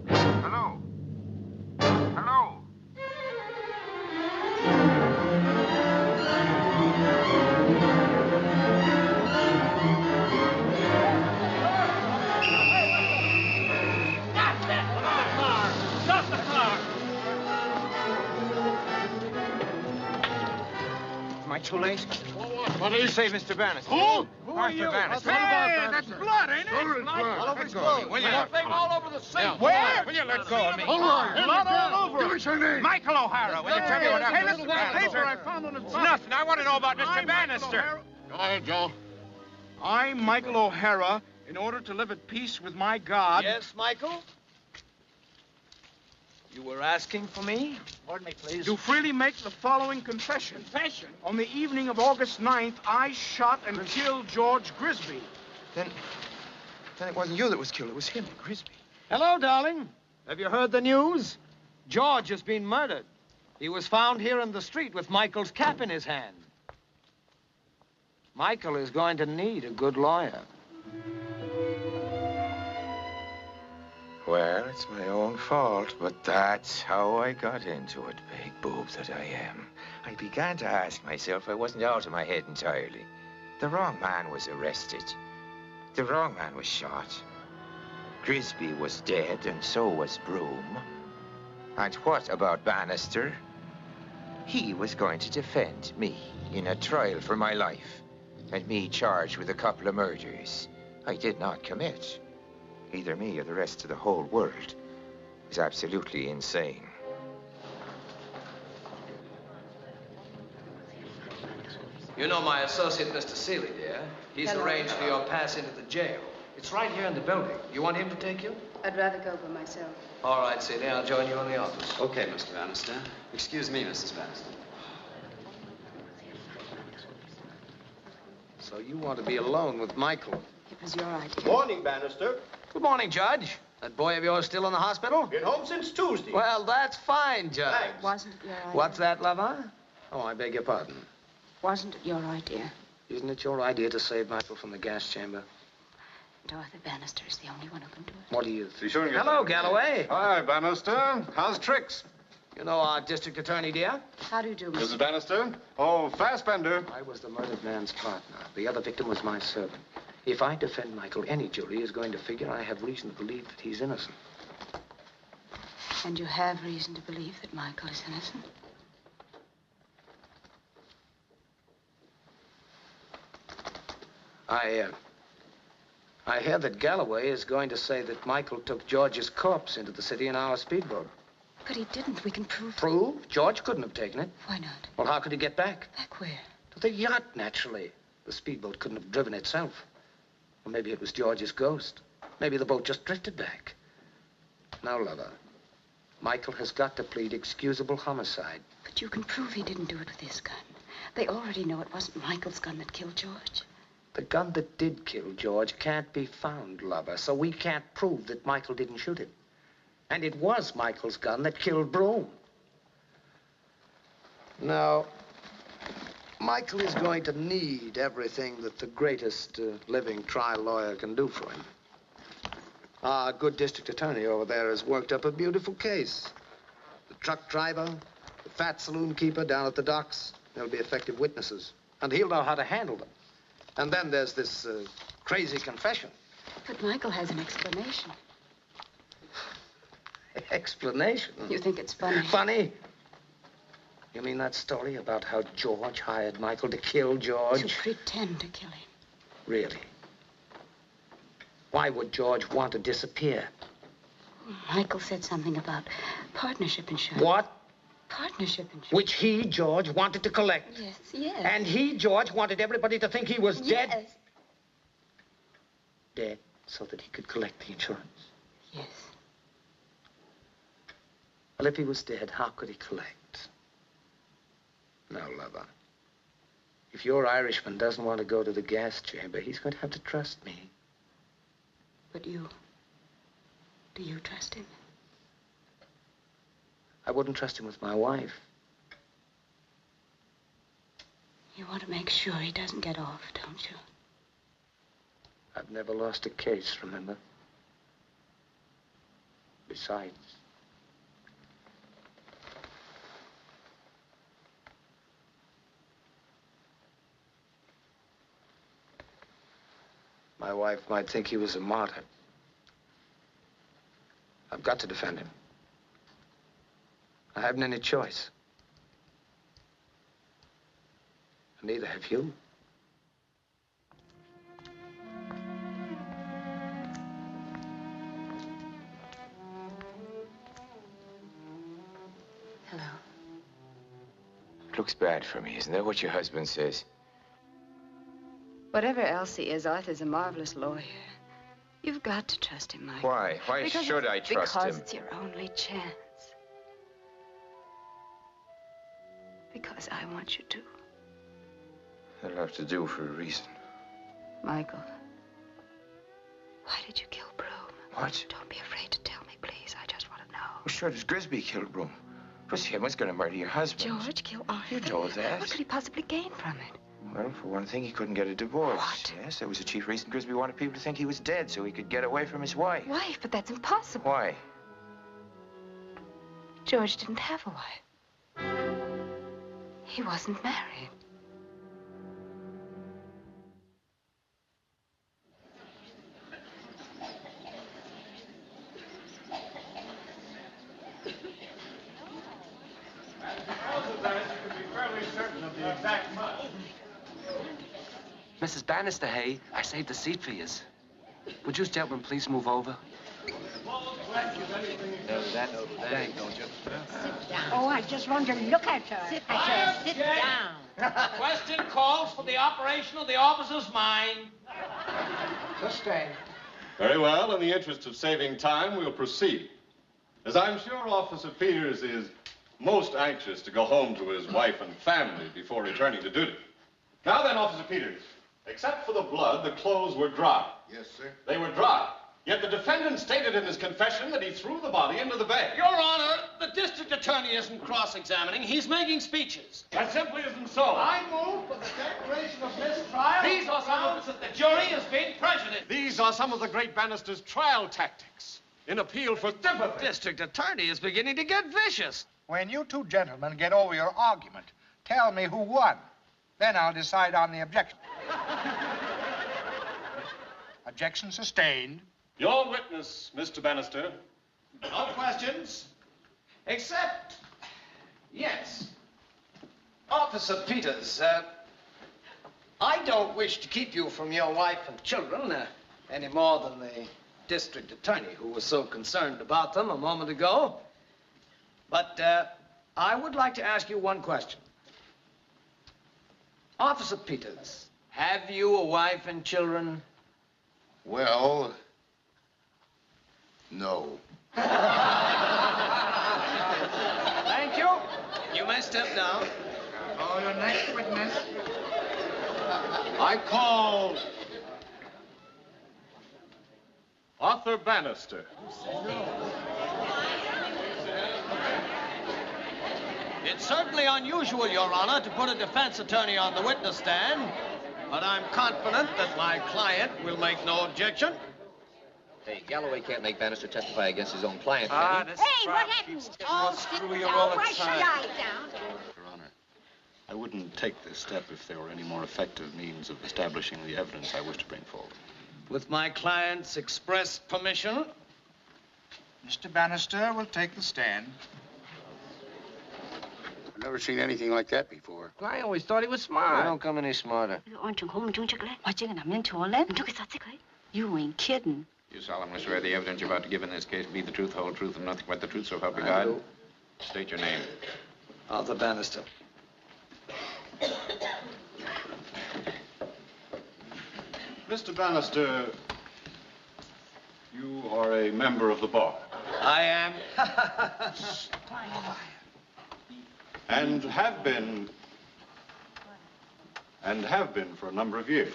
Hello? Hello? Stop the car! Am I too late? What do you Save Mr. Bannister. Who? Who are Arthur you? Bannister. Hey, that's blood, ain't it? Sure, it's blood. All over his Let go of clothes. me, will you? Whole thing all over the seat. Yeah. Where? Will you let go of me? Hold on. Blood all over. Give us your name. Michael O'Hara. Will you tell me what happened? Hey, listen to the paper I found on the front. Nothing. I want to know about Mr. Bannister. Go ahead, Joe. I'm Michael O'Hara. In order to live at peace with my God. Yes, Michael? You were asking for me? Pardon me, please. Do freely make the following confession. Confession? On the evening of August 9th, I shot and killed George Grisby. Then it wasn't you that was killed. It was him, Grisby. Hello, darling. Have you heard the news? George has been murdered. He was found here in the street with Michael's cap in his hand. Michael is going to need a good lawyer. Well, it's my own fault, but that's how I got into it, big boob that I am. I began to ask myself, I wasn't out of my head entirely. The wrong man was arrested. The wrong man was shot. Grisby was dead, and so was Broom. And what about Bannister? He was going to defend me in a trial for my life, and me charged with a couple of murders I did not commit. Either me or the rest of the whole world is absolutely insane. You know my associate, Mr. Seeley, dear. He's Hello. arranged for your pass into the jail. It's right here in the building. You want him to take you? I'd rather go by myself. All right, Seeley. I'll join you in the office. Okay, Mr. Bannister. Excuse me, Mrs. Bannister. So you want to be alone with Michael? It was your idea. Morning, Bannister. Good morning, Judge. That boy of yours still in the hospital? Been home since Tuesday. Well, that's fine, Judge. Thanks. Wasn't it your idea? What's that, lover? Oh, I beg your pardon. Wasn't it your idea? Isn't it your idea to save Michael from the gas chamber? And Arthur Bannister is the only one who can do it. What do you think? Be sure and get Hello, Galloway. Hi, Bannister. How's tricks? You know our district attorney, dear? How do you do, Mrs. Bannister? Oh, Fassbender. I was the murdered man's partner. The other victim was my servant. If I defend Michael, any jury is going to figure I have reason to believe that he's innocent. And you have reason to believe that Michael is innocent? I hear that Galloway is going to say that Michael took George's corpse into the city in our speedboat. But he didn't. We can prove... Prove? George couldn't have taken it. Why not? Well, how could he get back? Back where? To the yacht, naturally. The speedboat couldn't have driven itself. Or maybe it was George's ghost. Maybe the boat just drifted back. Now, lover, Michael has got to plead excusable homicide. But you can prove he didn't do it with his gun. They already know it wasn't Michael's gun that killed George. The gun that did kill George can't be found, lover, so we can't prove that Michael didn't shoot it. And it was Michael's gun that killed Broom. Now, Michael is going to need everything that the greatest living trial lawyer can do for him. Our good district attorney over there has worked up a beautiful case. The truck driver, the fat saloon keeper down at the docks, they'll be effective witnesses. And he'll know how to handle them. And then there's this crazy confession. But Michael has an explanation. Explanation? You think it's funny? Funny? You mean that story about how George hired Michael to kill George? To pretend to kill him. Really? Why would George want to disappear? Michael said something about partnership insurance. What? Partnership insurance. Which he, George, wanted to collect. Yes, yes. And he, George, wanted everybody to think he was dead. Yes. Dead so that he could collect the insurance. Yes. Well, if he was dead, how could he collect? Now, lover, if your Irishman doesn't want to go to the gas chamber, he's going to have to trust me. But you... do you trust him? I wouldn't trust him with my wife. You want to make sure he doesn't get off, don't you? I've never lost a case, remember? Besides... my wife might think he was a martyr. I've got to defend him. I haven't any choice. And neither have you. Hello. It looks bad for me. Isn't that what your husband says? Whatever else he is, Arthur's a marvelous lawyer. You've got to trust him, Michael. Why? Why should I trust him? Because it's your only chance. Because I want you to. That'll have to do for a reason. Michael, why did you kill Broom? What? Don't be afraid to tell me, please. I just want to know. Well, sure, does Grisby kill Broom? Pussy Head was going to murder your husband. George kill Arthur? You know that. What could he possibly gain from it? Well, for one thing, he couldn't get a divorce. What? Yes, that was the chief reason Grisby wanted people to think he was dead so he could get away from his wife. Wife? But that's impossible. Why? George didn't have a wife. He wasn't married. Mrs. Bannister, hey, I saved a seat for you. Would you gentlemen please move over? Thank, don't you? Oh, I just wanted to look at her. Sit down. Question calls for the operation of the officer's mind. Sustained. Very well. In the interest of saving time, we'll proceed. As I'm sure Officer Peters is most anxious to go home to his wife and family before returning to duty. Now then, Officer Peters, except for the blood, the clothes were dry. Yes, sir. They were dry. Yet the defendant stated in his confession that he threw the body into the bay. Your Honor, the district attorney isn't cross-examining. He's making speeches. That simply isn't so. I move for the declaration of mistrial. These are grounds that the jury is being prejudiced. These are some of the great Bannister's trial tactics in appeal for sympathy. District attorney is beginning to get vicious. When you two gentlemen get over your argument, tell me who won. Then I'll decide on the objection. Objection sustained. Your witness, Mr. Bannister. No questions. Except, yes. Officer Peters, I don't wish to keep you from your wife and children any more than the district attorney who was so concerned about them a moment ago. But I would like to ask you one question. Officer Peters, have you a wife and children? Well, no. Thank you. You may step down. Oh, your next witness. I call Arthur Bannister. It's certainly unusual, Your Honor, to put a defense attorney on the witness stand, but I'm confident that my client will make no objection. Hey, Galloway can't make Bannister testify against his own client, can he? Hey, what happened? Oh, sit down. Why should I down? Your Honor, I wouldn't take this step if there were any more effective means of establishing the evidence I wish to bring forward. With my client's express permission. Mr. Bannister will take the stand. I've never seen anything like that before. I always thought he was smart. They don't come any smarter. You ain't kidding. You solemnly swear the evidence you're about to give in this case be the truth, whole truth, and nothing but the truth, so help you God? State your name. Arthur Bannister. Mr. Bannister, you are a member of the bar. I am. And have been for a number of years.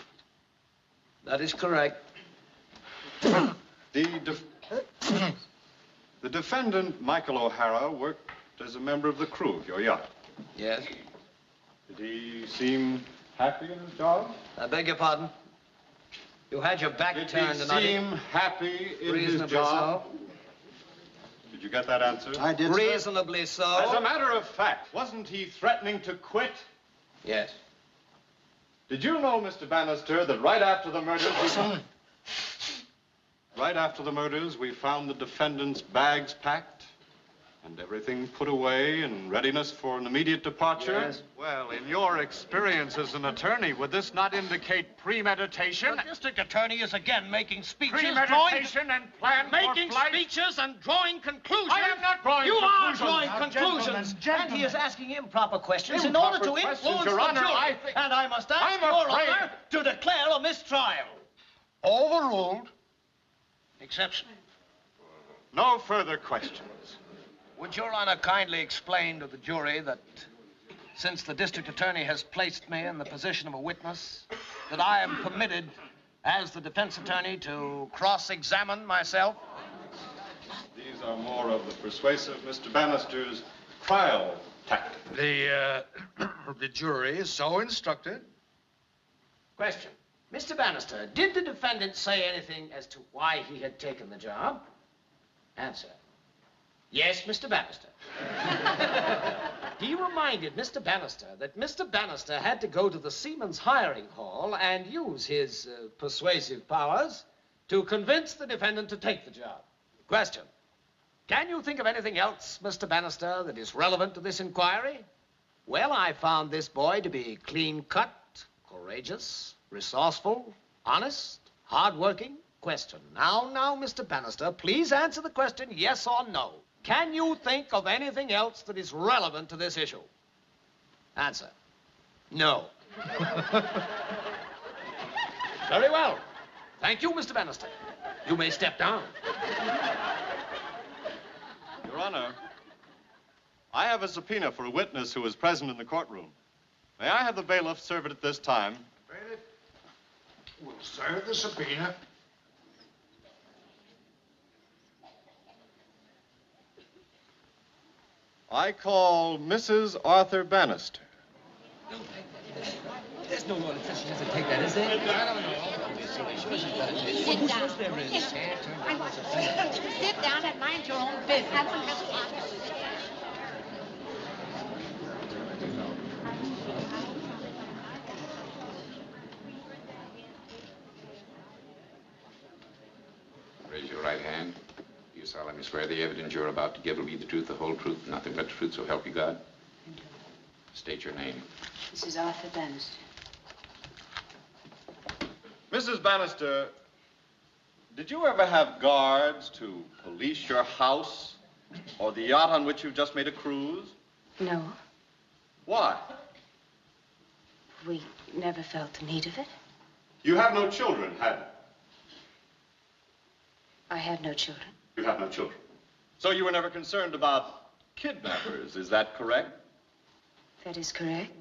That is correct. The defendant, Michael O'Hara, worked as a member of the crew of your yacht. Yes. Did he seem happy in his job? I beg your pardon? You had your back turned Did and he seem happy in his Reasonably job? so. Did you get that answer? I did, sir. Reasonably so. As a matter of fact, wasn't he threatening to quit? Yes. Did you know, Mr. Bannister, that right after the murders, we found the defendant's bags packed and everything put away in readiness for an immediate departure? Yes. Well, in your experience as an attorney, would this not indicate premeditation? The district attorney is again making speeches, Premeditation and plan making for flight? speeches and drawing conclusions. I am not drawing you conclusions. You are drawing Now, conclusions. gentlemen. And he is asking improper questions in Improper order to questions, influence Your the Honor, jury. I think- And I must ask I'm Your afraid- Honor to declare a mistrial. Overruled. Exception. No further questions. Would Your Honor kindly explain to the jury that since the district attorney has placed me in the position of a witness, that I am permitted, as the defense attorney, to cross-examine myself? These are more of the persuasive Mr. Bannister's trial tactics. The jury is so instructed. Question. Mr. Bannister, did the defendant say anything as to why he had taken the job? Answer. Yes, Mr. Bannister. He reminded Mr. Bannister that Mr. Bannister had to go to the Seamen's Hiring Hall and use his persuasive powers to convince the defendant to take the job. Question. Can you think of anything else, Mr. Bannister, that is relevant to this inquiry? Well, I found this boy to be clean-cut, courageous, resourceful, honest, hard-working. Question. Now, Mr. Bannister, please answer the question yes or no. Can you think of anything else that is relevant to this issue? Answer. No. Very well. Thank you, Mr. Bannister. You may step down. Your Honor, I have a subpoena for a witness who was present in the courtroom. May I have the bailiff serve it at this time? Bailiff will serve the subpoena. I call Mrs. Arthur Bannister. There's no law that says she doesn't take that, is there? I don't know. Sit down. Sit down and mind your own business. I wouldn't have Raise your right hand. Do you solemnly swear the evidence you're about to give will be the truth, the whole truth, nothing but the truth, so help you God? State your name. Mrs. Arthur Bannister. Mrs. Bannister, did you ever have guards to police your house or the yacht on which you've just made a cruise? No, Why? we never felt the need of it. You have no children, have you? I have no children. You have no children. So you were never concerned about kidnappers, is that correct? That is correct.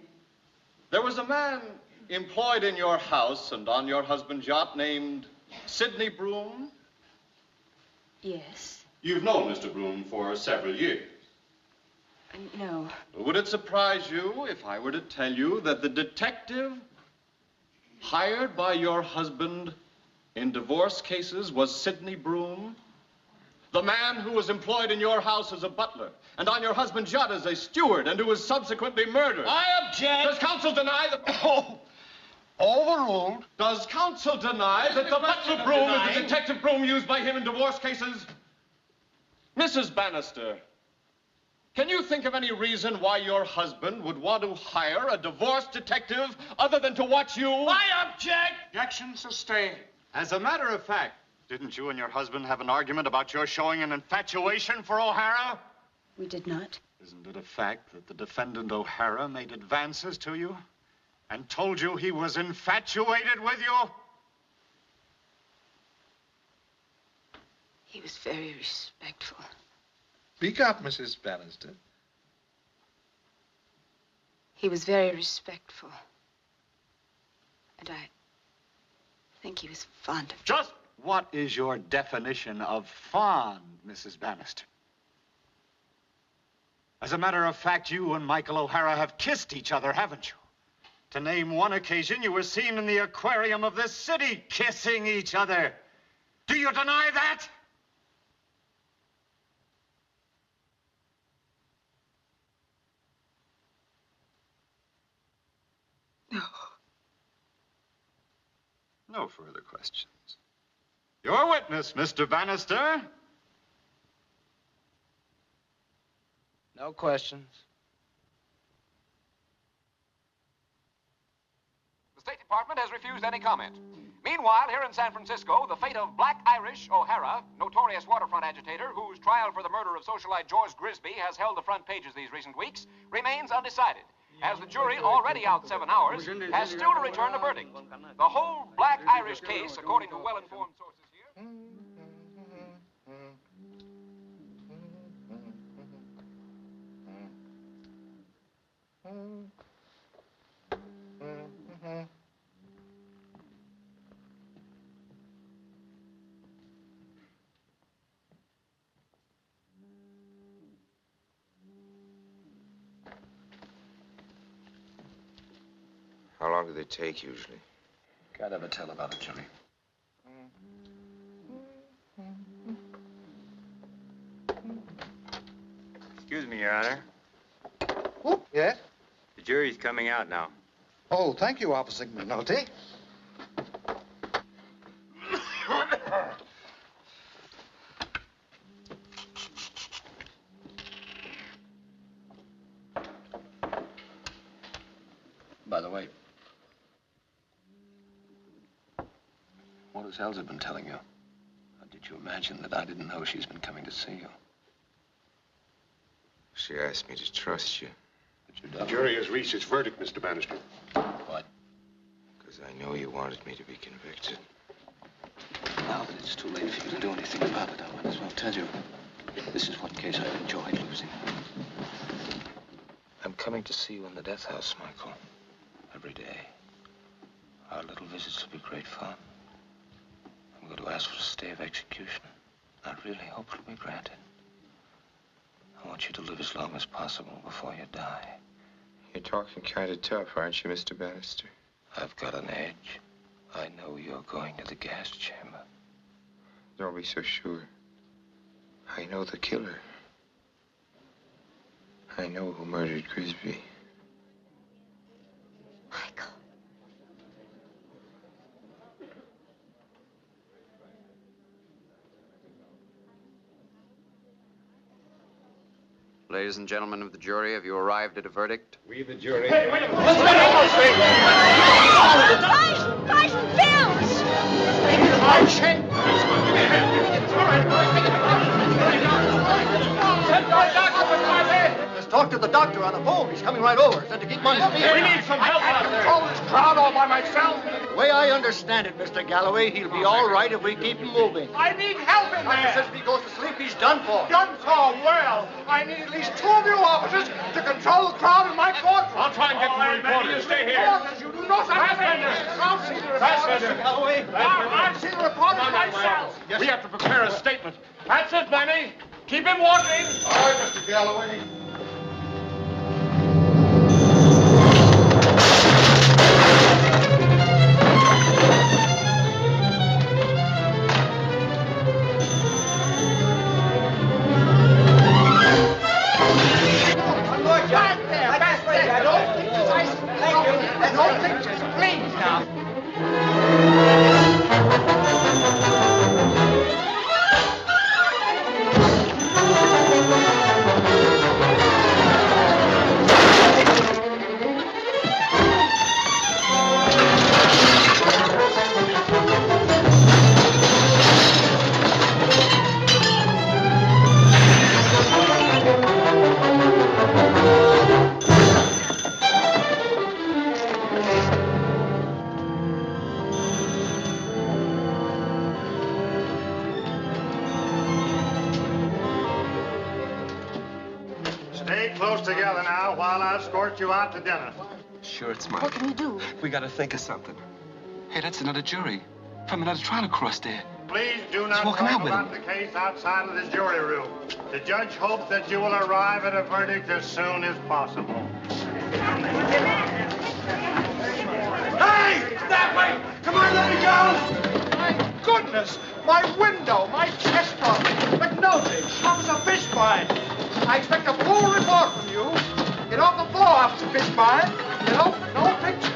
There was a man employed in your house and on your husband's yacht named Sidney Broom. Yes. You've known Mr. Broom for several years. No. Would it surprise you if I were to tell you that the detective hired by your husband in divorce cases was Sidney Broom? The man who was employed in your house as a butler and on your husband's yacht as a steward and who was subsequently murdered. I object. Does counsel deny that... Overruled. Does counsel deny that the butler Broom is the detective Broom used by him in divorce cases? Mrs. Bannister, can you think of any reason why your husband would want to hire a divorce detective other than to watch you? I object. Objection sustained. As a matter of fact, didn't you and your husband have an argument about your showing an infatuation for O'Hara? We did not. Isn't it a fact that the defendant O'Hara made advances to you and told you he was infatuated with you? He was very respectful. Speak up, Mrs. Bannister. He was very respectful. And I think he was fond of... Just what is your definition of fond, Mrs. Bannister? As a matter of fact, you and Michael O'Hara have kissed each other, haven't you? To name one occasion, you were seen in the aquarium of this city kissing each other. Do you deny that? No. No further questions. Your witness, Mr. Bannister. No questions. The State Department has refused any comment. Meanwhile, here in San Francisco, the fate of Black Irish O'Hara, notorious waterfront agitator whose trial for the murder of socialite George Grisby has held the front pages these recent weeks, remains undecided, as the jury, already out 7 hours, has still to return a verdict. The whole Black Irish case, according to well-informed sources here... How long do they take, usually? Can't ever tell about a jury. Excuse me, Your Honor. Oh, yes? The jury's coming out now. Oh, thank you, Officer McNulty. By the way, what has Elsa been telling you? Or did you imagine that I didn't know she's been coming to see you? She asked me to trust you. But you The don't. jury has reached its verdict, Mr. Bannister. What? Because I know you wanted me to be convicted. Now that it's too late for you to do anything about it, I might as well tell you. This is one case I've enjoyed losing. I'm coming to see you in the death house, Michael. Every day. Our little visits will be great fun. I'm going to ask for a stay of execution. I really hope it'll be granted. I want you to live as long as possible before you die. You're talking kind of tough, aren't you, Mr. Bannister? I've got an edge. I know you're going to the gas chamber. Don't be so sure. I know the killer. I know who murdered Grisby. Michael. Ladies and gentlemen of the jury, have you arrived at a verdict? We, the jury. Hey, wait a minute. Bison Films! Let's talk to the doctor on the phone. He's coming right over. Said to keep on his feet. We need some help out there. I control this crowd all by myself. The way I understand it, Mr. Galloway, he'll be all right if we keep him moving. I need help in there. Doctor says if he goes to sleep, he's done for. Done for? Well, I need at least 2 of you officers to control the crowd in my courtroom. I'll try and get the reporter. You stay here. Reporters, you do no such thing. I'll see the reporters. Galloway. I'll see the reporters myself. We have to prepare a statement. That's it, Benny. Keep him walking. All right, Mr. Galloway. No pictures, please, now. Stay close together now while I escort you out to dinner. Sure, it's Mike. What can you do? We gotta think of something. Hey, that's another jury. From another trial across there. Please do not walk him talk out with about the case outside of this jury room. The judge hopes that you will arrive at a verdict as soon as possible. Hey! That way! Come on, let me go! My goodness! My window, my chest rug, McNulty, that was a fish find. I expect a full report from you. Get off the floor, Officer Fishbine. Hello? No pictures.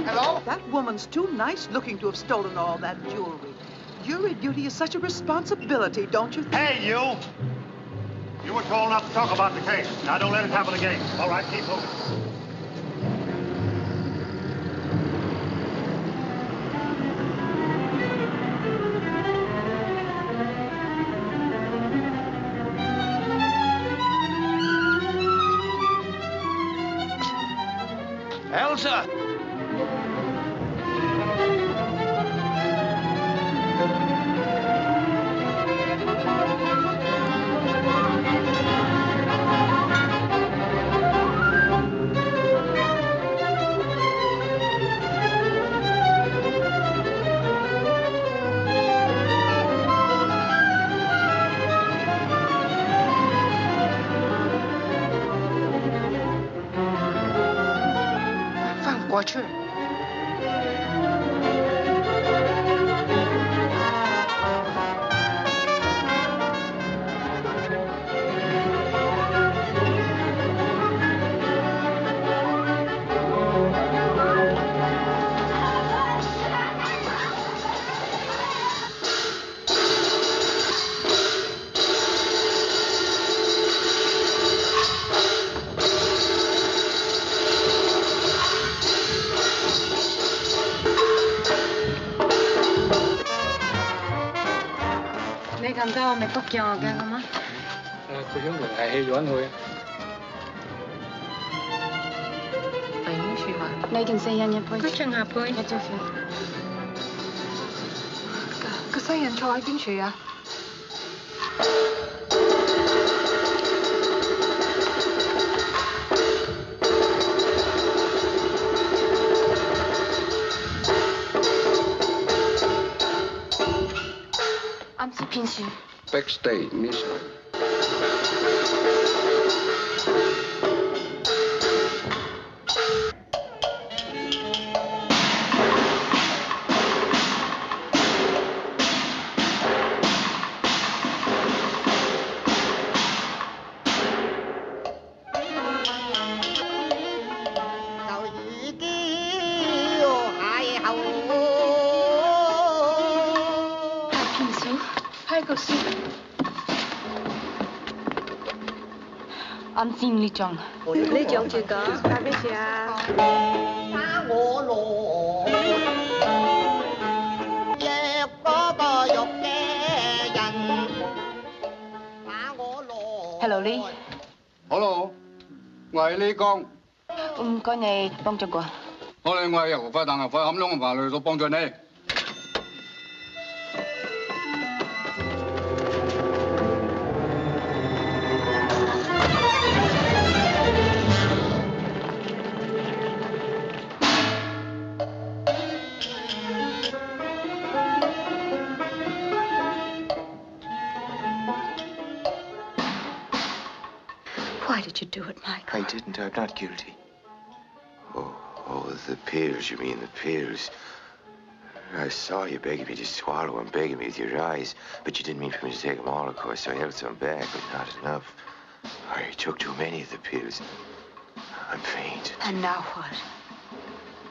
Hello? That woman's too nice looking to have stolen all that jewelry. Jury duty is such a responsibility, don't you think? Hey, you! You were told not to talk about the case. Now, don't let it happen again. All right, keep moving. Elsa! Làm sao mày có kiò kìa không á? Cô hướng của ai hay doán thôi. 頂住啊！你件四印入去。佢仲下配。一張票。個西人坐喺邊處啊？啱先邊處 ？Backstage mission。安心理獎。呢獎住講，打俾住啊！打我羅，約嗰個肉嘅人，打我羅。Hello Lee。Hello， 我係李剛。唔該你幫助我。我哋係油花，但係快冚窿嘅法律都幫助你。Why did you do it, Michael? I didn't. I'm not guilty. Oh, the pills, you mean the pills. I saw you begging me to swallow them, begging me with your eyes. But you didn't mean for me to take them all, of course, so I held some back, but not enough. I took too many of the pills. I'm faint. And now what?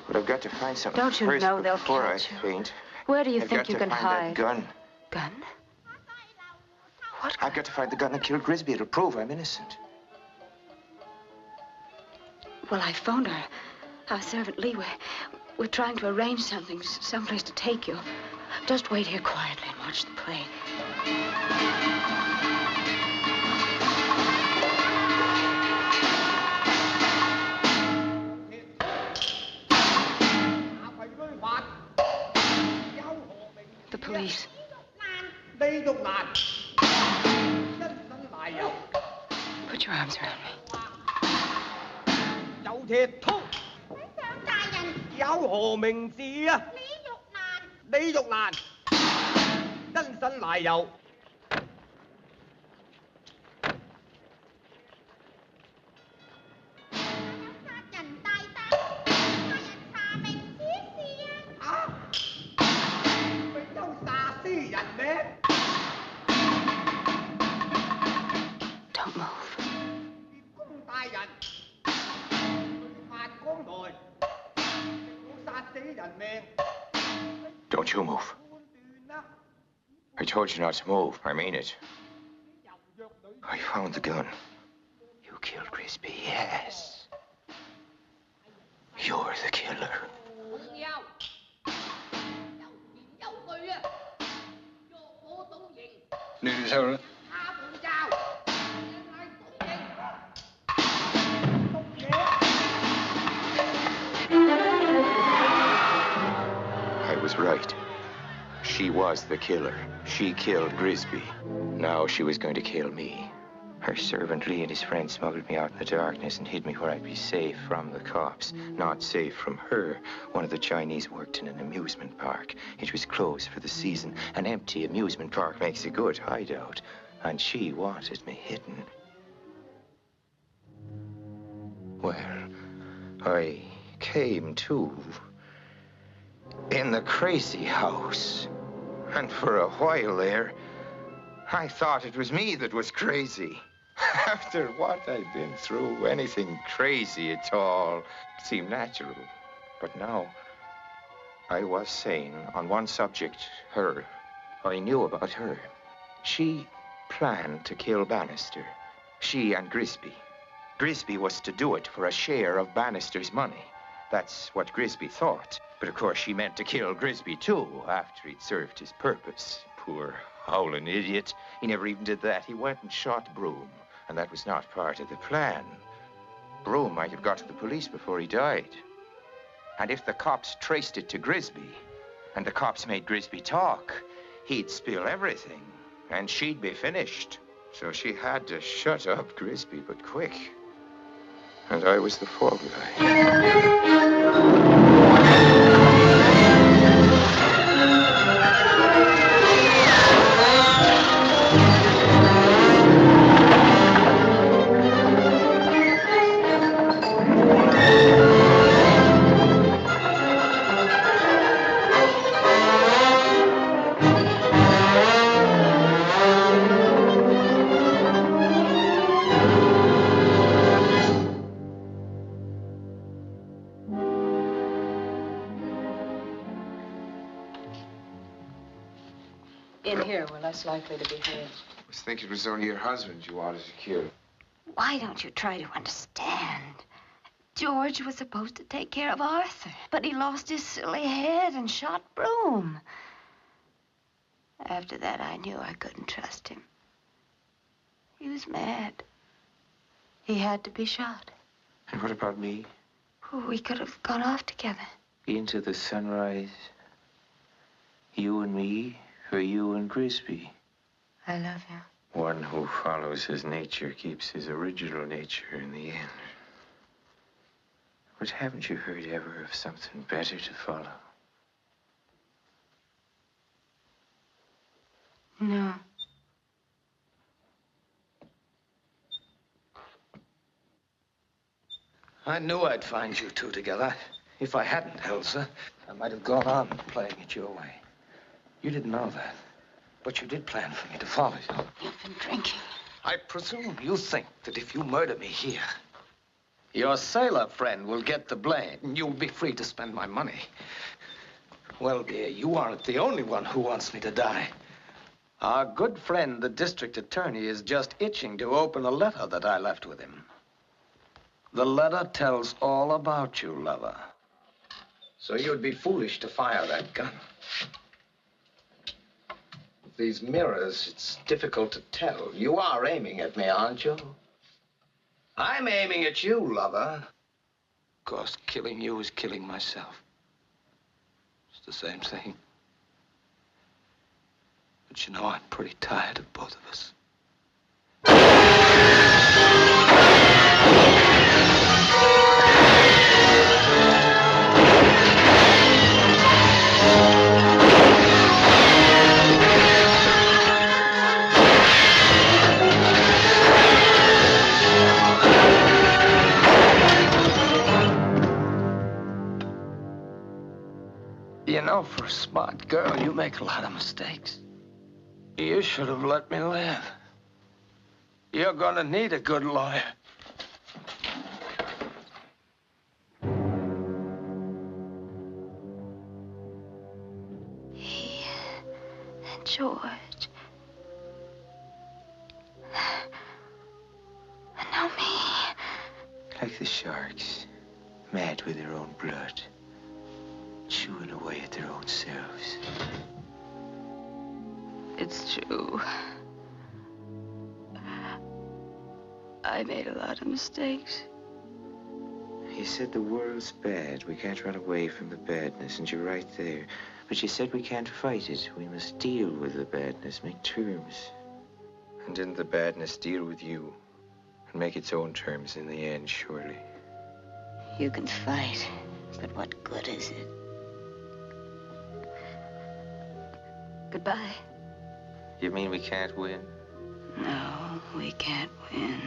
But I've got to find something Don't you first know they'll before I catch you? faint. Where do you think you can I've got to find hide? that gun. Gun? What? I've got to find the gun that killed Grisby. It'll prove I'm innocent. Well, I phoned her. Our servant Lee, we're trying to arrange something, someplace to take you. Just wait here quietly and watch the play. The police. Put your arms around me. 有鐵通，大人有何名字啊？李玉蘭，因身賴有。Don't move. Don't you move. I told you not to move. I mean it. I found the gun. You killed Grisby, yes. You're the killer. Ladies, Harold. I was right. She was the killer. She killed Grisby. Now she was going to kill me. Her servant Lee and his friends smuggled me out in the darkness and hid me where I'd be safe from the cops. Not safe from her. One of the Chinese worked in an amusement park. It was closed for the season. An empty amusement park makes a good hideout. And she wanted me hidden. Well, I came to in the crazy house. And for a while there, I thought it was me that was crazy. After what I'd been through, anything crazy at all seemed natural. But now, I was sane on one subject, her. I knew about her. She planned to kill Bannister. She and Grisby. Grisby was to do it for a share of Bannister's money. That's what Grisby thought. But of course, she meant to kill Grisby, too, after he'd served his purpose. Poor howling idiot. He never even did that. He went and shot Broom, and that was not part of the plan. Broom might have got to the police before he died. And if the cops traced it to Grisby, and the cops made Grisby talk, he'd spill everything, and she'd be finished. So she had to shut up Grisby, but quick. And I was the fall guy. In here, we're less likely to be heard. I was thinking it was only your husband you wanted to kill. Why don't you try to understand? George was supposed to take care of Arthur, but he lost his silly head and shot Broom. After that, I knew I couldn't trust him. He was mad. He had to be shot. And what about me? We could have gone off together. Into the sunrise. You and me, or you and Grisby. I love you. One who follows his nature keeps his original nature in the end. But haven't you heard ever of something better to follow? No. I knew I'd find you two together. If I hadn't, Elsa, I might have gone on playing it your way. You didn't know that, but you did plan for me to follow you. You've been drinking. I presume you think that if you murder me here, your sailor friend will get the blame, and you'll be free to spend my money. Well, dear, you aren't the only one who wants me to die. Our good friend, the district attorney, is just itching to open a letter that I left with him. The letter tells all about you, lover. So you'd be foolish to fire that gun. With these mirrors, it's difficult to tell. You are aiming at me, aren't you? I'm aiming at you, lover. Of course, killing you is killing myself. It's the same thing. But you know, I'm pretty tired of both of us. You know, for a smart girl, you make a lot of mistakes. You should have let me live. You're gonna need a good lawyer. George. No, me. Like the sharks, mad with their own blood, chewing away at their own selves. It's true. I made a lot of mistakes. You said the world's bad. We can't run away from the badness, and you're right there. But you said we can't fight it. We must deal with the badness, make terms. And didn't the badness deal with you? And make its own terms in the end, surely. You can fight, but what good is it? Goodbye. You mean we can't win? No, we can't win.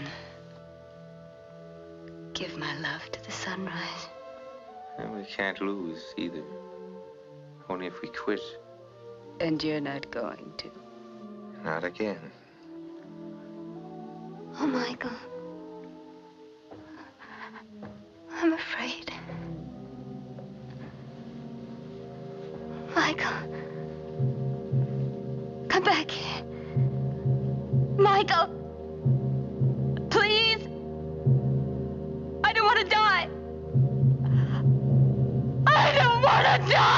Give my love to the sunrise. And we can't lose either. Only if we quit. And you're not going to. Not again. Oh, Michael. I'm afraid. Michael. Come back here. Michael. Please. I don't want to die. I don't want to die!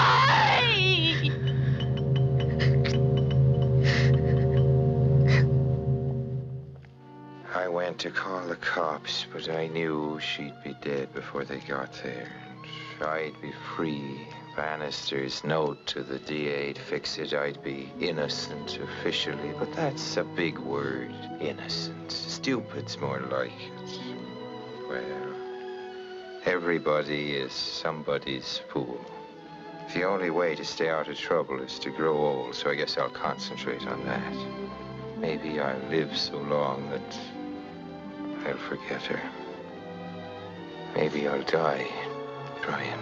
I went to call the cops, but I knew she'd be dead before they got there. And I'd be free. Bannister's note to the DA'd fix it. I'd be innocent officially, but that's a big word, innocent. Stupid's more like it. Well, everybody is somebody's fool. The only way to stay out of trouble is to grow old, so I guess I'll concentrate on that. Maybe I'll live so long that I'll forget her. Maybe I'll die trying.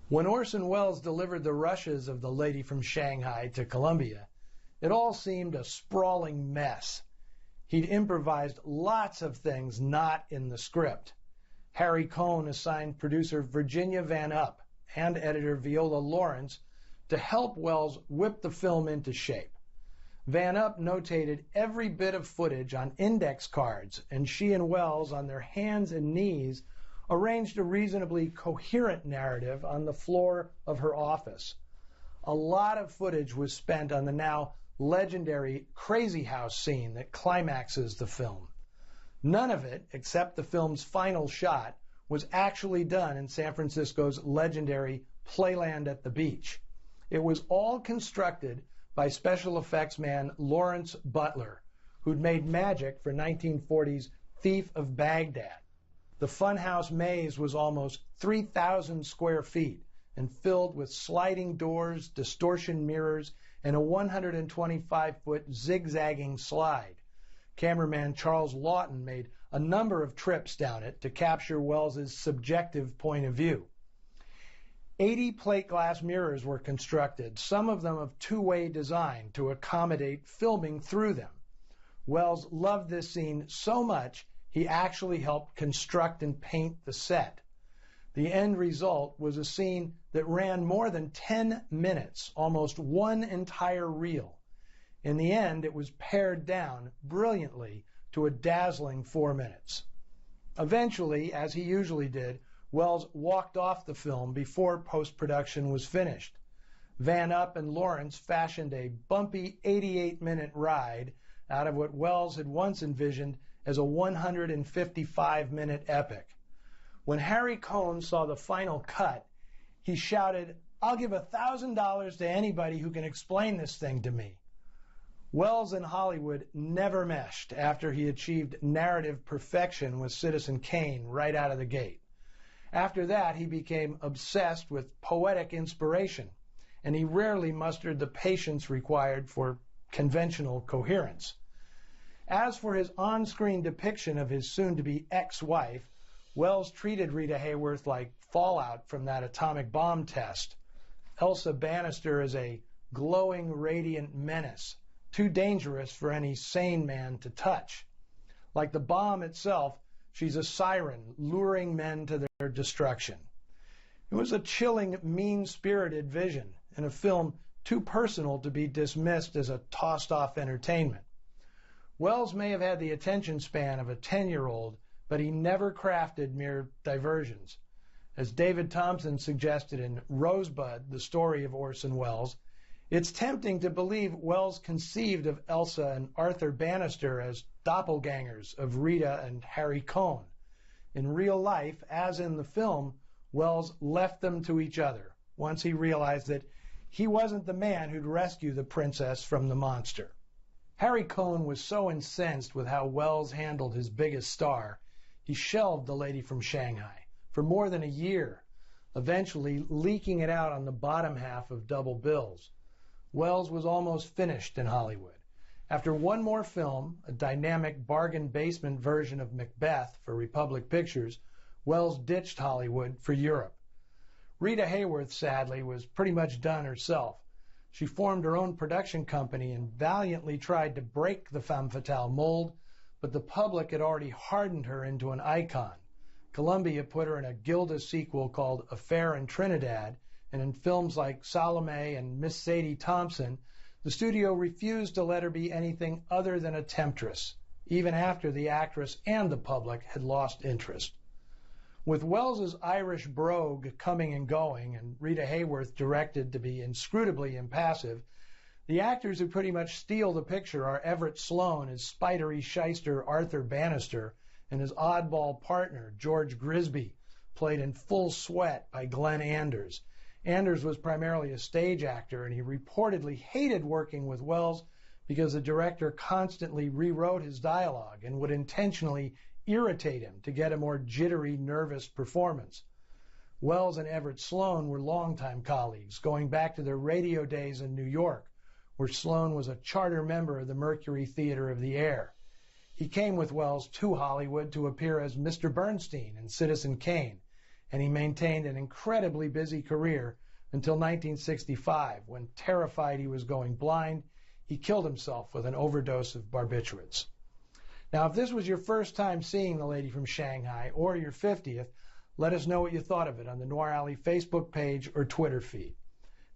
When Orson Welles delivered the rushes of The Lady from Shanghai to Columbia, it all seemed a sprawling mess. He'd improvised lots of things not in the script. Harry Cohn assigned producer Virginia Van Up and editor Viola Lawrence to help Welles whip the film into shape. Van Up notated every bit of footage on index cards, and she and Welles, on their hands and knees, arranged a reasonably coherent narrative on the floor of her office. A lot of footage was spent on the now legendary Crazy House scene that climaxes the film. None of it, except the film's final shot, was actually done in San Francisco's legendary Playland at the Beach. It was all constructed by special effects man Lawrence Butler, who'd made magic for 1940's Thief of Baghdad. The funhouse maze was almost 3,000 square feet and filled with sliding doors, distortion mirrors, and a 125-foot zigzagging slide. Cameraman Charles Lawton made a number of trips down it to capture Welles's subjective point of view. 80 plate glass mirrors were constructed, some of them of two-way design to accommodate filming through them. Welles loved this scene so much he actually helped construct and paint the set. The end result was a scene that ran more than 10 minutes, almost one entire reel. In the end, it was pared down brilliantly to a dazzling 4 minutes. Eventually, as he usually did, Welles walked off the film before post-production was finished. Van Up and Lawrence fashioned a bumpy 88-minute ride out of what Welles had once envisioned as a 155-minute epic. When Harry Cohn saw the final cut, he shouted, "I'll give $1,000 to anybody who can explain this thing to me." Welles and Hollywood never meshed after he achieved narrative perfection with Citizen Kane right out of the gate. After that, he became obsessed with poetic inspiration, and he rarely mustered the patience required for conventional coherence. As for his on-screen depiction of his soon-to-be ex-wife, Welles treated Rita Hayworth like fallout from that atomic bomb test. Elsa Bannister is a glowing, radiant menace, too dangerous for any sane man to touch. Like the bomb itself, she's a siren luring men to their destruction. It was a chilling, mean-spirited vision in a film too personal to be dismissed as a tossed-off entertainment. Welles may have had the attention span of a 10-year-old, but he never crafted mere diversions. As David Thompson suggested in Rosebud, the story of Orson Welles, it's tempting to believe Welles conceived of Elsa and Arthur Bannister as doppelgangers of Rita and Harry Cohn. In real life, as in the film, Welles left them to each other once he realized that he wasn't the man who'd rescue the princess from the monster. Harry Cohn was so incensed with how Welles handled his biggest star, he shelved The Lady from Shanghai for more than a year, eventually leaking it out on the bottom half of double bills. Welles was almost finished in Hollywood. After one more film, a dynamic bargain basement version of Macbeth for Republic Pictures, Welles ditched Hollywood for Europe. Rita Hayworth, sadly, was pretty much done herself. She formed her own production company and valiantly tried to break the femme fatale mold, but the public had already hardened her into an icon. Columbia put her in a Gilda sequel called Affair in Trinidad, and in films like Salome and Miss Sadie Thompson, the studio refused to let her be anything other than a temptress, even after the actress and the public had lost interest. With Welles's Irish brogue coming and going, and Rita Hayworth directed to be inscrutably impassive, the actors who pretty much steal the picture are Everett Sloane as spidery shyster Arthur Bannister and his oddball partner, George Grisby, played in full sweat by Glenn Anders. Anders was primarily a stage actor, and he reportedly hated working with Welles because the director constantly rewrote his dialogue and would intentionally irritate him to get a more jittery, nervous performance. Welles and Everett Sloane were longtime colleagues, going back to their radio days in New York, where Sloane was a charter member of the Mercury Theater of the Air. He came with Welles to Hollywood to appear as Mr. Bernstein in Citizen Kane, and he maintained an incredibly busy career until 1965, when, terrified he was going blind, he killed himself with an overdose of barbiturates. Now, if this was your first time seeing The Lady from Shanghai, or your 50th, let us know what you thought of it on the Noir Alley Facebook page or Twitter feed.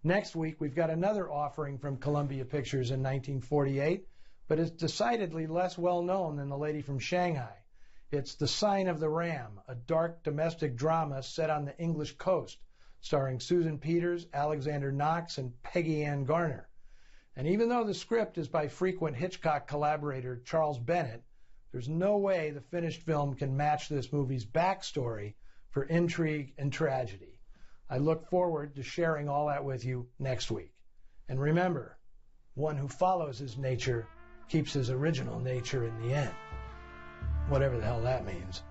Next week, we've got another offering from Columbia Pictures in 1948, but it's decidedly less well known than The Lady from Shanghai. It's The Sign of the Ram, a dark domestic drama set on the English coast, starring Susan Peters, Alexander Knox, and Peggy Ann Garner. And even though the script is by frequent Hitchcock collaborator Charles Bennett, there's no way the finished film can match this movie's backstory for intrigue and tragedy. I look forward to sharing all that with you next week. And remember, one who follows his nature keeps his original nature in the end. Whatever the hell that means.